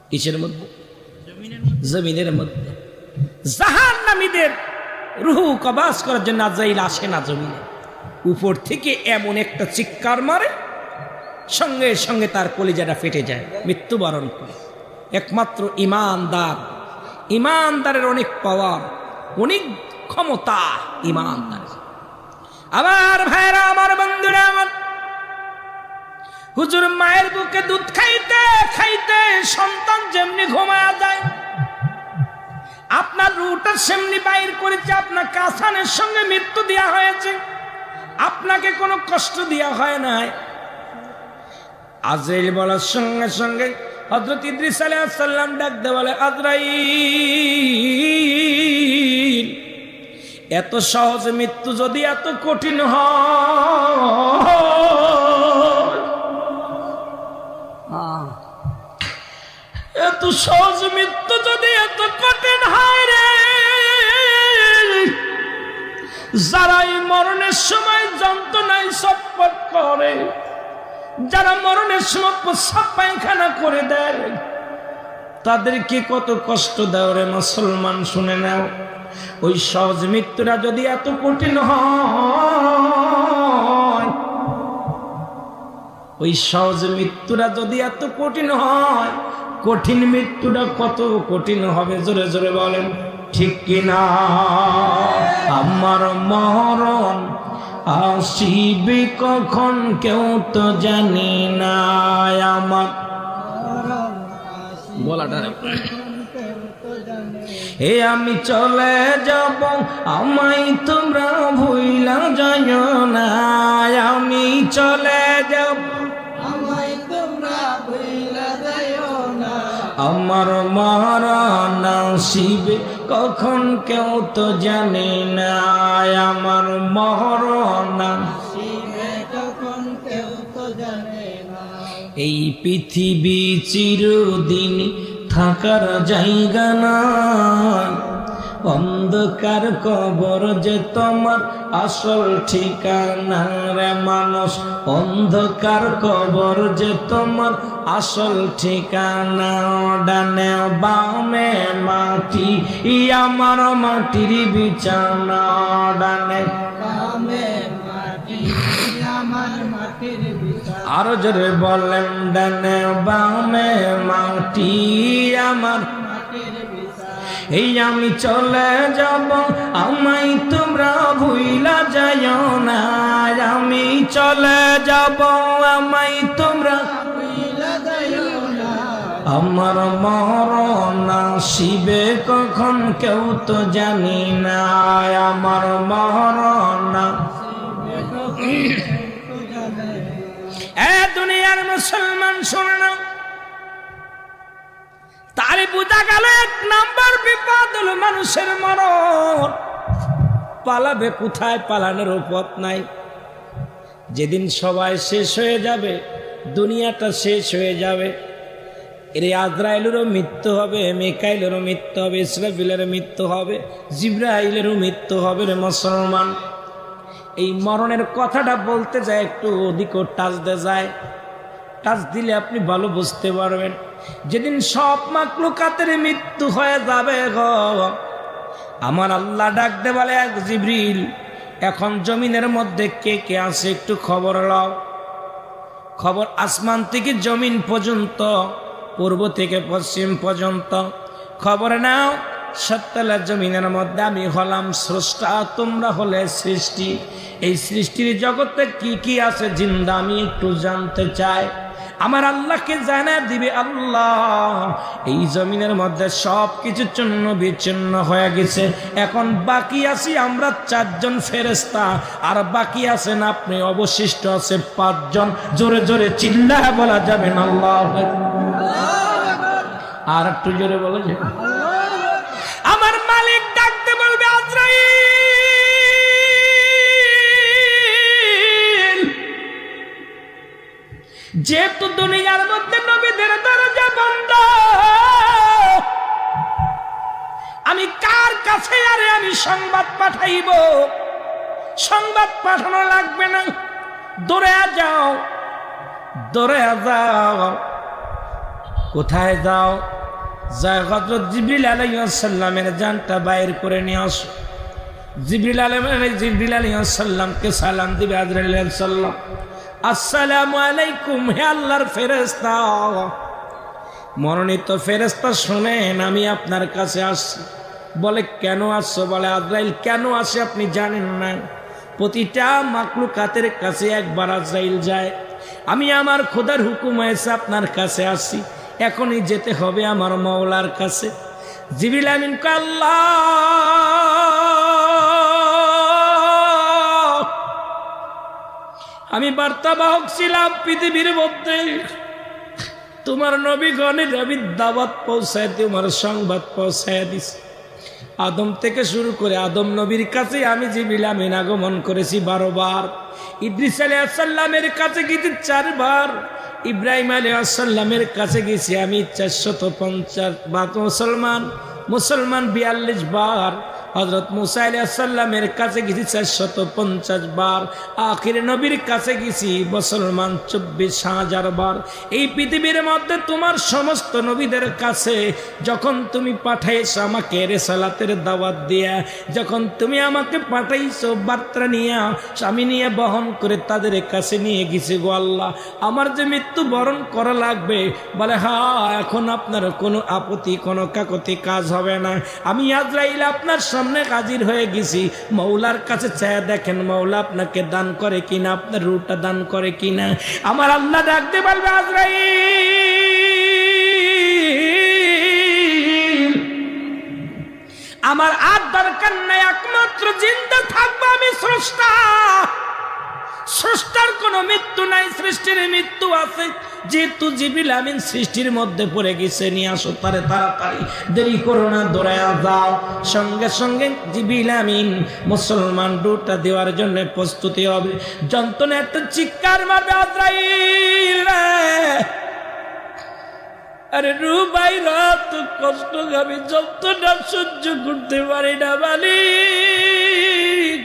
কিসের মধ্যে? জমিনের মধ্যে। জাহান্নামীদের রূহ কবজ করার জন্য আজরাইল আসে না জমিনে। উপর থেকে এমন একটা চিৎকার মারে সঙ্গে সঙ্গে তার কলিজাটা ফেটে যায়, মৃত্যুবরণ করে। একমাত্র ইমানদার, ইমানদারের অনেক পাওয়ার, অনেক ক্ষমতা ইমানদার। আমার ভাইরা, আমার বন্ধুরা, আমার হুজুর, মায়ের বুকে দুধ খাইতে খাইতে সন্তান যেমনি ঘুমায়া যায়, আপনার রুটা সেমনি বাইর করেছে। আপনার কাসানের সঙ্গে মৃত্যু দেওয়া হয়েছে, আপনাকে কোনো কষ্ট দেওয়া হয় নাই। আজরাইল বলার সঙ্গে সঙ্গে হযরত ইদ্রিস আলাইহিস সালাম ডাক দিয়ে বলে, আজরাইল, এত সহজ মৃত্যু যদি এত কঠিন হয়, এত সহজ মৃত্যু যদি এত কঠিন হয় রে, যারা এই মরণের সময় যন্ত্রণায় ছটফট করে, যারা মরণের সময় প্রস্রাব পায়খানা করে দেয়, তাদেরকে কত কষ্ট দাও রে মুসলমান, শুনে নাও। ওই সহজ মৃত্যুটা যদি এত কঠিন হয়, ওই সহজ মৃত্যুটা যদি এত কঠিন হয়, কঠিন মৃত্যুটা কত কঠিন হবে, জোরে জোরে বলেন ঠিক কিনা? আমার মরণ আসিবে কখন কেউ তো জানি না, আমার বলাটা হে আমি চলে যাব, আমায় তোমরা ভুইলা যাইও না, আমি চলে যাব, আমায় তোমরা ভুইলা যাইও না, আমার মরণ আসিবে কখন কেউ তো জানে না, আমার মরণ আসিবে কখন কেউ তো জানে না। এই পৃথিবী চিরদিন থাকার জায়গা না, অন্ধকার কবর যে তোমার আসল ঠিকানা রে মানুষ, অন্ধকার কবর যে তোমার আসল ঠিকানা। ডানে বামে মাটি, আমার মাটির বিছানা, ডানে বামে মাটি, আমার মাটির বিছানা। আরো জোরে বলেন, ডানে বামে মাটি, আমার মাটির বিছানা। এই আমি চলে যাব, আমায় তোমরা ভুইলা যাইও না, আমি চলে যাব, আমায় তোমরা ভুইলা যাইও না, আমার মরণ আসিবে কখন কেউ তো জানি না, আমার মরণ আসিবে কখন কেউ তো জানে না। এ দুনিয়ার মুসলমান শোনো না, তারে বোঝা গেল এক নাম্বার বিপদ হলো মানুষের মরণ। পালাবে কোথায়, পালানোর পথ নাই। যেদিন সবাই শেষ হয়ে যাবে, দুনিয়াটা শেষ হয়ে যাবে, এর আজরাইলেরও মৃত্যু হবে, মিকাইলেরও মৃত্যু হবে, ইসরাফিলেরও মৃত্যু হবে, জিবরাইলেরও মৃত্যু হবে রে মুসলমান। এই মরণের কথাটা বলতে যায় একটু ওদিকও টাচ দিয়ে যায়, টাচ দিলে আপনি ভালো বুঝতে পারবেন। যেদিন সব মাখলুকাতের মৃত্যু হয়ে যাবে গো, আমার আল্লাহ ডাক দে বলে, এক জিবরিল, এখন জমিনের মধ্যে কে কে আছে একটু খবর লাও। খবর আসমান থেকে জমিন পর্যন্ত, পূর্ব থেকে পশ্চিম পর্যন্ত খবর নাও। সত্তালা জমিনের মধ্যে আমি হলাম স্রষ্টা, তোমরা হলে সৃষ্টি। এই সৃষ্টির জগতে কি কি আছে জিন্দা, আমি একটু জানতে চাই। আমার আল্লাহকে জানা দিবে আল্লাহ, এই জমিনের মধ্যে সব কিছু চূর্ণ বিচ্ছিন্ন হয়ে গেছে, এখন বাকি আছি আমরা 4 জন ফেরেশতা, আর বাকি আছেন আপনি, অবশিষ্ট আছে 5 জন। জোরে জোরে চিল্লায় বলা যাবে না আল্লাহু আকবার, আর একটু জোরে বলা যাবে। আমার মালিক ডাকতে বলবে, আজরাইল, যেহেতু দুনিয়ার মধ্যে নবীদের দরজা বন্ধ, আমি কার কাছে আরে আমি সংবাদ পাঠাইব? সংবাদ পাঠানো লাগবে না, দৌড়ে যাও, দৌড়ে যাও। কোথায় যাও? যায় হযরত জিবরিল আলাইহিস সালামের জানটা বাইর করে নিয়ে আসো। জিবরিল আলাইহিস সালামকে সালাম দিবে আজরাইল আলাইহিস সালাম, আসসালামু আলাইকুম, হে আল্লাহর ফেরেশতা। মনোনীত ফেরেশতা, শুনেন আমি আপনার কাছে আসছি। বলে কেন আসছো? বলে আজরাইল কেন আসে আপনি জানেন না? প্রতিটা মাকলুকাতের কাছে একবার আজরাইল যায়। আমি আমার খোদার হুকুম হয়েছে আপনার কাছে আসি, এখনই যেতে হবে আমার মাওলার কাছে। জিবরিল আমিন কয় আল্লাহ, আমি বার্তাবাহক ছিলাম পৃথিবীর মধ্যে, তোমার নবীগণের আমি দাওয়াত পৌঁছায়, তোমার সংবাদ পৌঁছায় দিছি। আদম থেকে শুরু করে আদম নবীর কাছে আমি জিবরিল আমিন আগমন করেছি 12 বার। ইদ্রিস আলাইহিস সালামের কাছে গেছি 4 বার। ইব্রাহিম আলাইহিস সালামের কাছে গেছি আমি 450 বার। মুসলমান 42 বার। হযরত মুসা আলাইহিস সালামের কাছে গেছি 450 বার। আখির নবীর কাছে গেছি মুসলমান 24,000 বার। এই পৃথিবীর মধ্যে তোমার সমস্ত নবীদের কাছে যখন তুমি পাঠাইছো আমাকে রিসালাতের দাওয়াত দিয়া, যখন তুমি আমাকে পাঠাইছো বার্তা নিয়ে, আমি নিয়ে বহন করে তাদের কাছে নিয়ে গেছি গো আল্লাহ। আমার যে মৃত্যু বরণ করা লাগবে, বলে হ্যাঁ, এখন আপনার কোনো আপত্তি, কোনো কাকতি কাজ হবে না। আমি আজরাইল আপনার সামনে হাজির হয়ে গেছি। মৌলার কাছে চায় দেখেন মৌলা আপনাকে দান করে কিনা, আপনার রূহটা দান করে কিনা। আমার আল্লাহ ডাকতে বলবে আজরাইল, আমার আর দরকার নাই, একমাত্র জিন্দা থাকবো আমি স্রষ্টা। স্রষ্টার কোনো মৃত্যু নাই, সৃষ্টির মৃত্যু আছে। যেহেতু জিবরিল আমিন সৃষ্টির মধ্যে পড়ে গেছে, নিয়ে আসো তারে তাড়াতাড়ি, দেরি করো না, দৌড়ায়া যাও। সঙ্গে সঙ্গে জিবরিল আমিন মুসলমান রূহটা দেওয়ার জন্য প্রস্তুতি হবে। যন্ত্রণা একটা চিৎকার মারবে আজরাইল, আরে রূহ বাইরা, তো কষ্ট আমি যন্ত্রণা সহ্য করতে পারি না মালিক।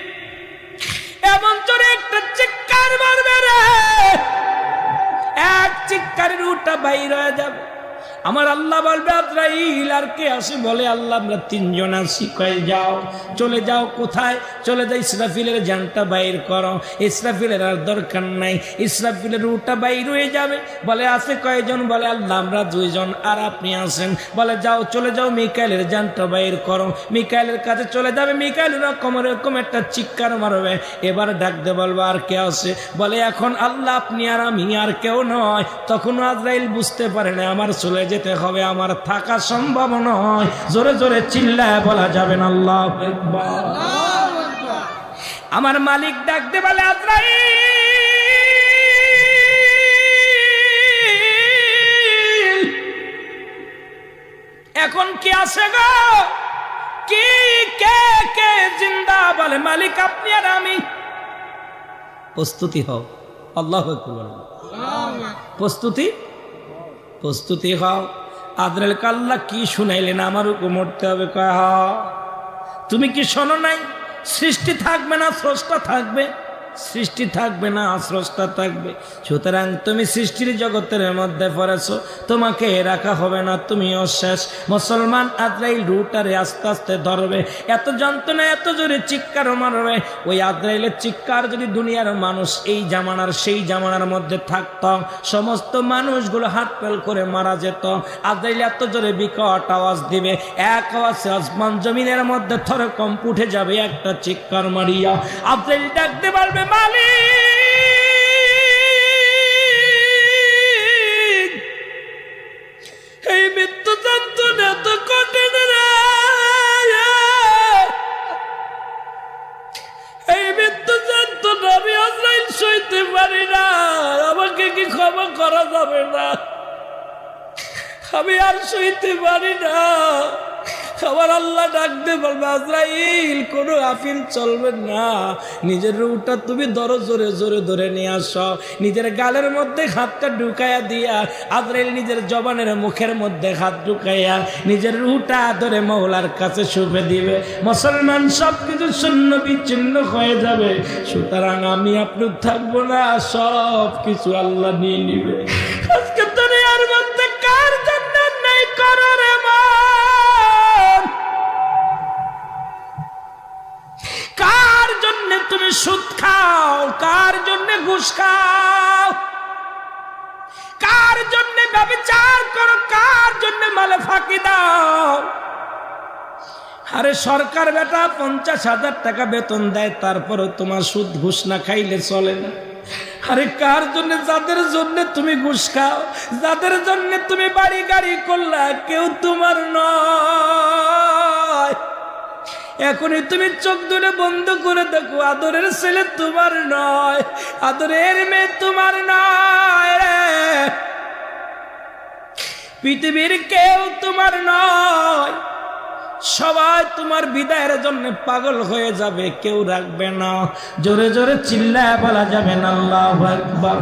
এমন জোরে একটা চিৎকার মারবে রে, এক চিৎকারে রূহটা বাইর হয়ে যাবে। আমার আল্লাহ বলবে আজরাইল আর কে আসে? বলে আল্লাহ আমরা 3 জন আসি। কয়ে যাও, চলে যাও। কোথায় চলে যাই? ইসরাফিলের জানটা বাইর করো। ইসরাফিলের আর দরকার নাই, ইসরাফিলের রূহটা বাইর হয়ে যাবে। বলে আছে কয়জন? বলে আল্লাহ আমরা 2 জন, আর আপনি আসেন। বলে যাও, চলে যাও, মিকাইলের জানটা বাইর করো। মিকাইলের কাছে চলে যাবে, মিকাইল এরকম একটা চিৎকার মারবে। এবার ডাকতে বলবো আর কে আসে? বলে এখন আল্লাহ আপনি আর আমি, আর কেউ নয়। তখন আজরাইল বুঝতে পারে না আমার চলে যেতে হবে, আমার থাকা সম্ভব নয়। জোরে জোরে চিল্লায় বলা যাবে না আল্লাহু আকবার। আমার মালিক ডাকতে বলে আজরাইল এখন কি আছে গো? কি কে কে জিন্দা? বলে মালিক আপনি আর আমি। প্রস্তুতি হও। আল্লাহু আকবার। প্রস্তুতি হও। আজরাইল আল্লাহ কি শুনাইলেন? আমার হুকুম মরতে হবে। কয় হ্যাঁ। তুমি কি শোনো নাই? সৃষ্টি থাকবে না, স্রষ্টা থাকবে। সৃষ্টি থাকবে না, স্রষ্টা থাকবে। সুতরাং তুমি সৃষ্টির জগতের মধ্যে পড়েছো, তোমাকে রাখা হবে না, তুমিও শেষ। মুসলমান আজরাইল রূহটারে আস্তে আস্তে ধরবে। এত যন্ত্রণা, এত জোরে চিৎকার মারবে। ওই আজরাইলের চিৎকার যদি দুনিয়ার মানুষ এই জামানার সেই জামানার মধ্যে থাকত, সমস্ত মানুষগুলো হাত পেল করে মারা যেত। আজরাইল এত জোরে বিকট আওয়াজ দিবে, এক আওয়াজে আসমান জমিনের মধ্যে থরকম্প উঠে যাবে। একটা চিৎকার মারিয়া আজরাইল ডাকতে পারবে মালিক, এই মৃত্যু যন্ত্রণা তো কঠিন রে, এই মৃত্যু যন্ত্রণা আমি আজরাইল সইতে পারি না। আমাকে কি ক্ষমা করা যাবে না? আমি আর সইতে পারি না। আমার আল্লাহ ডাকতে বলবে আজরাইল কোনো আফিল চলবে না। নিজের রূহটা তুমি ধরো, জোরে জোরে ধরে নিয়ে আসো। নিজের গালের মধ্যে হাতটা ঢুকাইয়া দিয়া আজরাইল নিজের জবানের মুখের মধ্যে হাত ঢুকাইয়া নিজের রূহটা ধরে মওলার কাছে শুপে দিবে। মুসলমান সব কিছু শূন্য বিচ্ছিন্ন হয়ে যাবে। সুতরাং আমি আপনি থাকবো না, সব কিছু আল্লাহ নিয়ে নিবে। আজকে দুনিয়ার মধ্যে কার জন্য নেই করার এমন? কার জন্য তুমি সুদ খাও? কার জন্য ঘুষ খাও? কার জন্য ব্যভিচার করো? কার জন্য মালে ফাঁকি দাও? আরে সরকার বেটা 50,000 টাকা বেতন দেয়, তারপরে তোমার সুদ ঘুষ না খাইলে চলে না। আরে কার জন্য? যাদের জন্য তুমি ঘুষ খাও, যাদের জন্য তুমি বাড়ি গাড়ি করলা, কেউ তোমার নয়। এখনই তুমি চোখ দুটো বন্ধ করে দেখো, আদরের ছেলে তোমার নয়, আদরের মেয়ে তোমার নয় রে। পৃথিবীর কেউ তোমার নয়, সবাই তোমার বিদায়ের জন্য পাগল হয়ে যাবে, কেউ রাখবে না। জোরে জোরে চিল্লায় বলা যাবে না আল্লাহু আকবার।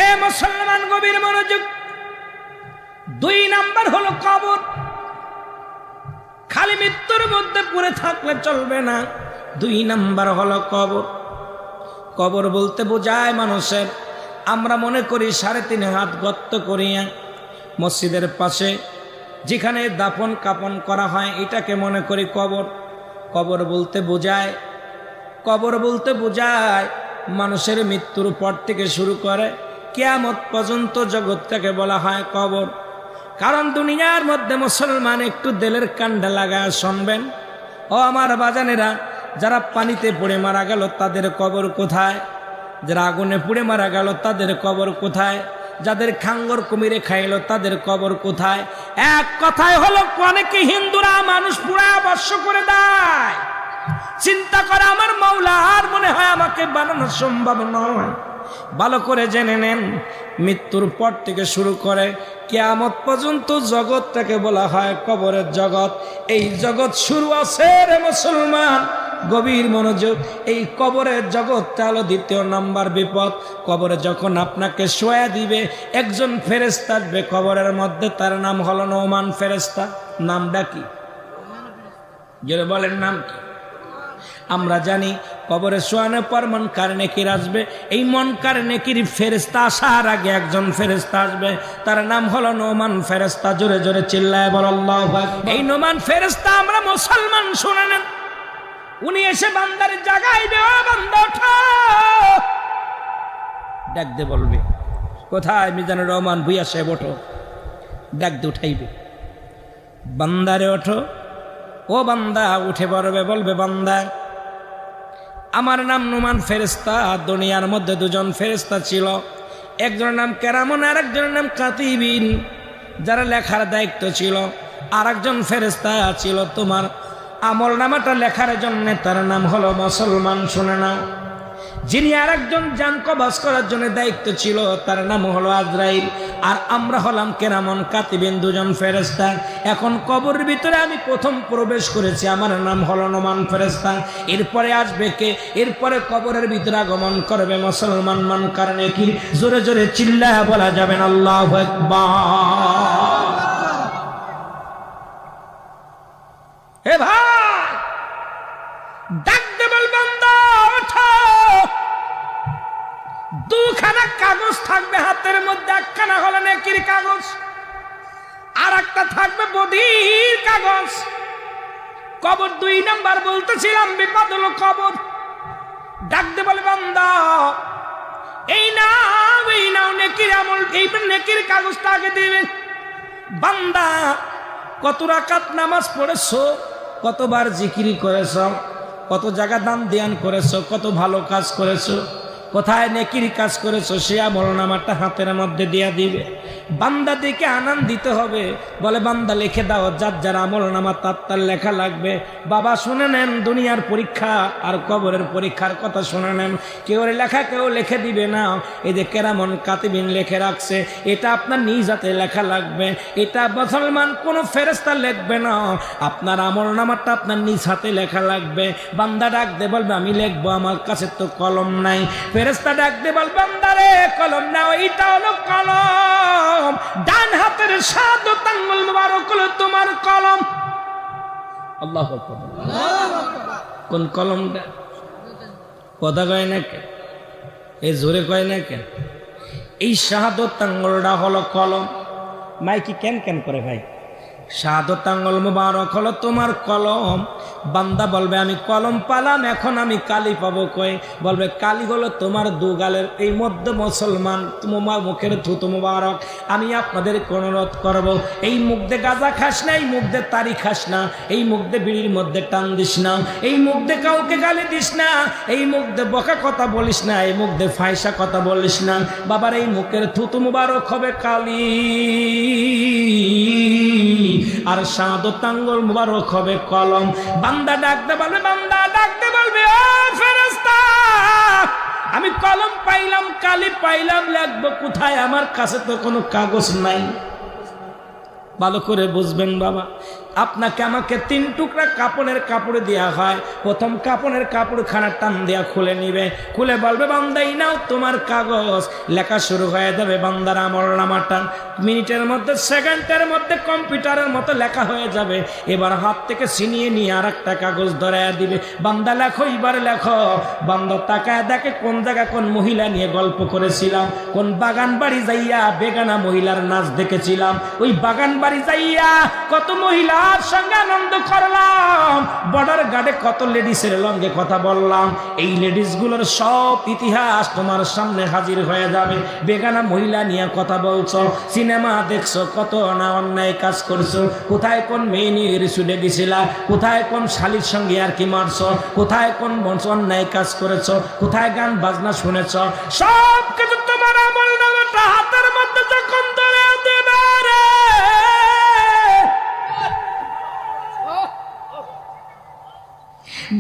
এ মুসলমান, গভীর মনোযোগ। 2 নাম্বার হলো কবর। খালি মৃত্যুর মধ্যে পড়ে থাকলে চলবে না। 2 নাম্বার হলো কবর। কবর বলতে বোঝায় মানুষের, আমরা মনে করি 3.5 হাত গর্ত করিয়া মসজিদের পাশে যেখানে দাফন কাপন করা হয়, এটাকে মনে করি কবর। কবর বলতে বোঝায়, কবর বলতে বোঝায় মানুষের মৃত্যুর পর থেকে শুরু করে কিয়ামত পর্যন্ত জগৎটাকে বলা হয় কবর। কারণ দুনিয়ার মধ্যে মুসলমান একটু দিলের কান্ডা লাগায় শুনবেন, ও আমার বাজানেরা, যারা পানিতে পড়ে মারা গেল তাদের কবর কোথায়? যারা আগুনে পুড়ে মারা গেল তাদের কবর কোথায়? যাদের খাঙ্গর কুমিরে খাইলো তাদের কবর কোথায়? এক কথায় হলো, অনেকে হিন্দুরা মানুষ পুরা বর্ষ করে দেয়। চিন্তা করে আমার মাওলা আর মনে হয় আমাকে বানানো সম্ভব নয়। ভালো করে জেনে নেন, মৃত্যুর পর থেকে শুরু করে কিয়ামত পর্যন্ত জগৎটাকে বলা হয় কবরের জগৎ। এই জগৎ শুরু আছে রে মুসলমান, গভীর মনোযোগ। এই কবরের জগৎটা হলো 2 নাম্বার বিপদ। কবরে যখন আপনাকে শোয়া দিবে, একজন ফেরেশতা আসবে কবরের মধ্যে, তার নাম হলো নোমান ফেরেশতা। নামটা কি? যারা বলেন নাম কি? আমরা জানি কবরে শোয়ানোর পর মুনকার নেকির আসবে। এই মুনকার নেকির ফেরেশতা আসার আগে একজন ফেরেশতা আসবে, তার নাম হলো নোমান ফেরেশতা। জোরে জোরে চিল্লায় বল আল্লাহু আকবার। এই নোমান ফেরেশতা আমরা মুসলমান, শুনে নেন, উনি এসে বান্দার জাগাইবে, ও বান্দা ওঠো, ডাক দে বলবে, কোথায় মিজানুর রহমান ভুইয়া সাহেব, ওঠো। ডাক দে উঠাইবে, বান্দারে ওঠো। ও বান্দা উঠে পড়বে, বলবে, বান্দা আমার নাম নোমান ফেরেশতা। দুনিয়ার মধ্যে 2জন ফেরেশতা ছিল, একজনের নাম কেরামন আর একজনের নাম কাতিবিন, যারা লেখার দায়িত্ব ছিল। আর একজন ফেরেশতা ছিল তোমার আমল নামাটা লেখার জন্য, তার নাম হলো মুসলমান। শুনে নাও, যিনি আর একজন জান কবজ করার জন্য দায়িত্ব ছিল, তার নাম হলো আজরাইল। আর আমরা হলাম কেরামন কাতিবিন, 2জন ফেরেশতা। এখন কবরের ভিতরে আমি প্রথম প্রবেশ করেছি, আমার নাম হলো নোমান ফেরেশতা। এরপরে আসবে কে? এরপরে কবরের ভিতরে আগমন করবে মুসলমান মুনকার নেকির। জোরে জোরে চিল্লায়া বলা যাবেন আল্লাহু আকবার। হে ভাই, ডাক দে বল, বান্দা ওঠো। 2খানা কাগজ থাকবে হাতের মধ্যে, একখানা হলো নেকির কাগজ, আর একটা থাকবে বদির কাগজ। কবর 2 নাম্বার বলতেছিলাম, বিপদ হলো কবর। ডাক দে বলে, বান্দা এই নাও নেকির আমল, এই নেকির কাগজটা আগে দিবে। বান্দা কত রাকাত নামাজ পড়েছো, কতবার জিকির করেছো, কত জায়গা দান ধ্যান করেছো, কত ভালো কাজ করেছো, কোথায় নেকির কাজ করেছো, সে আমল নামাটা হাতের মধ্যে দিয়া দিবে। বান্দা দিকে আনন্দিত হবে, বলে, বান্দা লিখে দাও, যার যার আমল নামা তার লেখা লাগবে। বাবা শুনে নেন, দুনিয়ার পরীক্ষা আর কবরের পরীক্ষার কথা শুনে নেন। কেউ লেখা কেউ লিখে দিবে না। এই যে কেরামন কাতিবিন লিখে রাখছে, এটা আপনার নিজ হাতে লেখা লাগবে। এটা মুসলমান কোনো ফেরেশতা লিখবে না, আপনার আমল নামাটা আপনার নিজ হাতে লেখা লাগবে। বান্দা ডাক দে বলবে, আমি লিখবো, আমার কাছে তো কলম নাই। ফেরেশতা ডাক দে বল, বান্দারে কলম নাও, এইটা হলো কলম, ডান হাতের শাহাদাত আঙ্গুল মুবারক হলো তোমার কলম। আল্লাহু আকবার। কোন কলমটা? কথা কয় না কেন? এই জোরে কয় না কেন? এই শাহাদাত আঙ্গুলটা হলো কলম। মাইকি কেন কেন করে ভাই? শাহাদাত আঙ্গুল মুবারক হলো তোমার কলম। বান্দা বলবে আমি কলম পালাম, এখন আমি কালি পাবো কই? বলবে কালি হলো তোমার দুগালের এই মধ্যে মুসলমান, তোমার মুখের থুতু মুবারক। আমি আপনাদের অনুরোধ করব, এই মুখ দিয়ে গাঁজা খাস না, এই মুখ দিয়ে তারি খাস না, এই মুখ দিয়ে বিড়ির মধ্যে টান দিস না, এই মুখ দিয়ে কাউকে গালি দিস না, এই মুখ দিয়ে বকা কথা বলিস না, এই মুখ দিয়ে ফায়সা কথা বলিস না। বাবার এই মুখের থুতু মুবারক হবে কালি, আর শাহাদাত আঙ্গুল মুবারক হবে কলম। বান্দা ডাকতে বলবে, বান্দা ডাকতে বলবে, ও ফেরেশতা আমি কলম পাইলাম, কালি পাইলাম, লিখবো কোথায়? আমার কাছে তো কোনো কাগজ নাই। ভালো করে বুঝবেন বাবা, আপনাকে আমাকে 3 টুকরা কাপড়ের কাপড় দেওয়া হয়। প্রথম কাপড়ের কাপড়খানা টান দেওয়া খুলে নিবে, খুলে বলবে বান্দাই নাও তোমার কাগজ। লেখা শুরু হয়ে যাবে বান্দার আমলনামাটা। মিনিটের মধ্যে, সেকেন্ডের মধ্যে কম্পিউটারের মতো লেখা হয়ে যাবে। এবার হাত থেকে ছিনিয়ে নিয়ে আর একটা কাগজ ধরাইয়া দিবে, বান্দা লেখো, এবার লেখো। বান্দা তাকায় দেখে কোন জায়গা কোন মহিলা নিয়ে গল্প করেছিলাম, কোন বাগান বাড়ি যাইয়া বেগানা মহিলার নাচ দেখেছিলাম, ওই বাগান বাড়ি যাইয়া কত মহিলা সঙ্গে আনন্দ করলাম, বর্ডার গার্ডে কত লেডিসের লঙ্গে কথা বললাম। এই লেডিস গুলোর সব ইতিহাস তোমার সামনে হাজির হয়ে যাবে। বেগানা মহিলা নিয়ে কথা বলছো, সিনেমা দেখছো, কত না অন্যায় কাজ করছো, কোথায় কোন মেয়ে নিয়ে ছুটে গেছিলা, কোথায় কোন শালির সঙ্গে আর কি মারছো, কোথায় কোন অন্যায় কাজ করেছো, কোথায় গান বাজনা শুনেছো, সব কিছু তোমার আমলনামাটা হাতের মধ্যে যখন ধরে দেবে রে,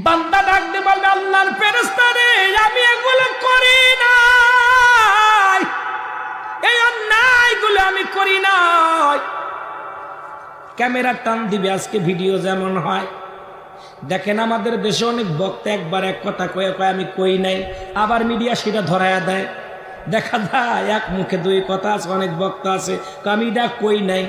বান্দা ডাকতে বলবে আল্লাহর ফেরেশতা রে আমি এগুলো করি নাই, এই অন্যায়গুলো আমি করি নাই। ক্যামেরা টান দিবে, আজকে ভিডিও যেমন হয় দেখেন, আমাদের দেশে অনেক বক্তা একবার এক কথা কয়ে কয়ে আমি কই নাই, আবার মিডিয়া সেটা ধরায়া দেয়। দেখা যায় এক মুখে 2 কথা আছে, অনেক বক্তা আছে আমি এটা কই নাই।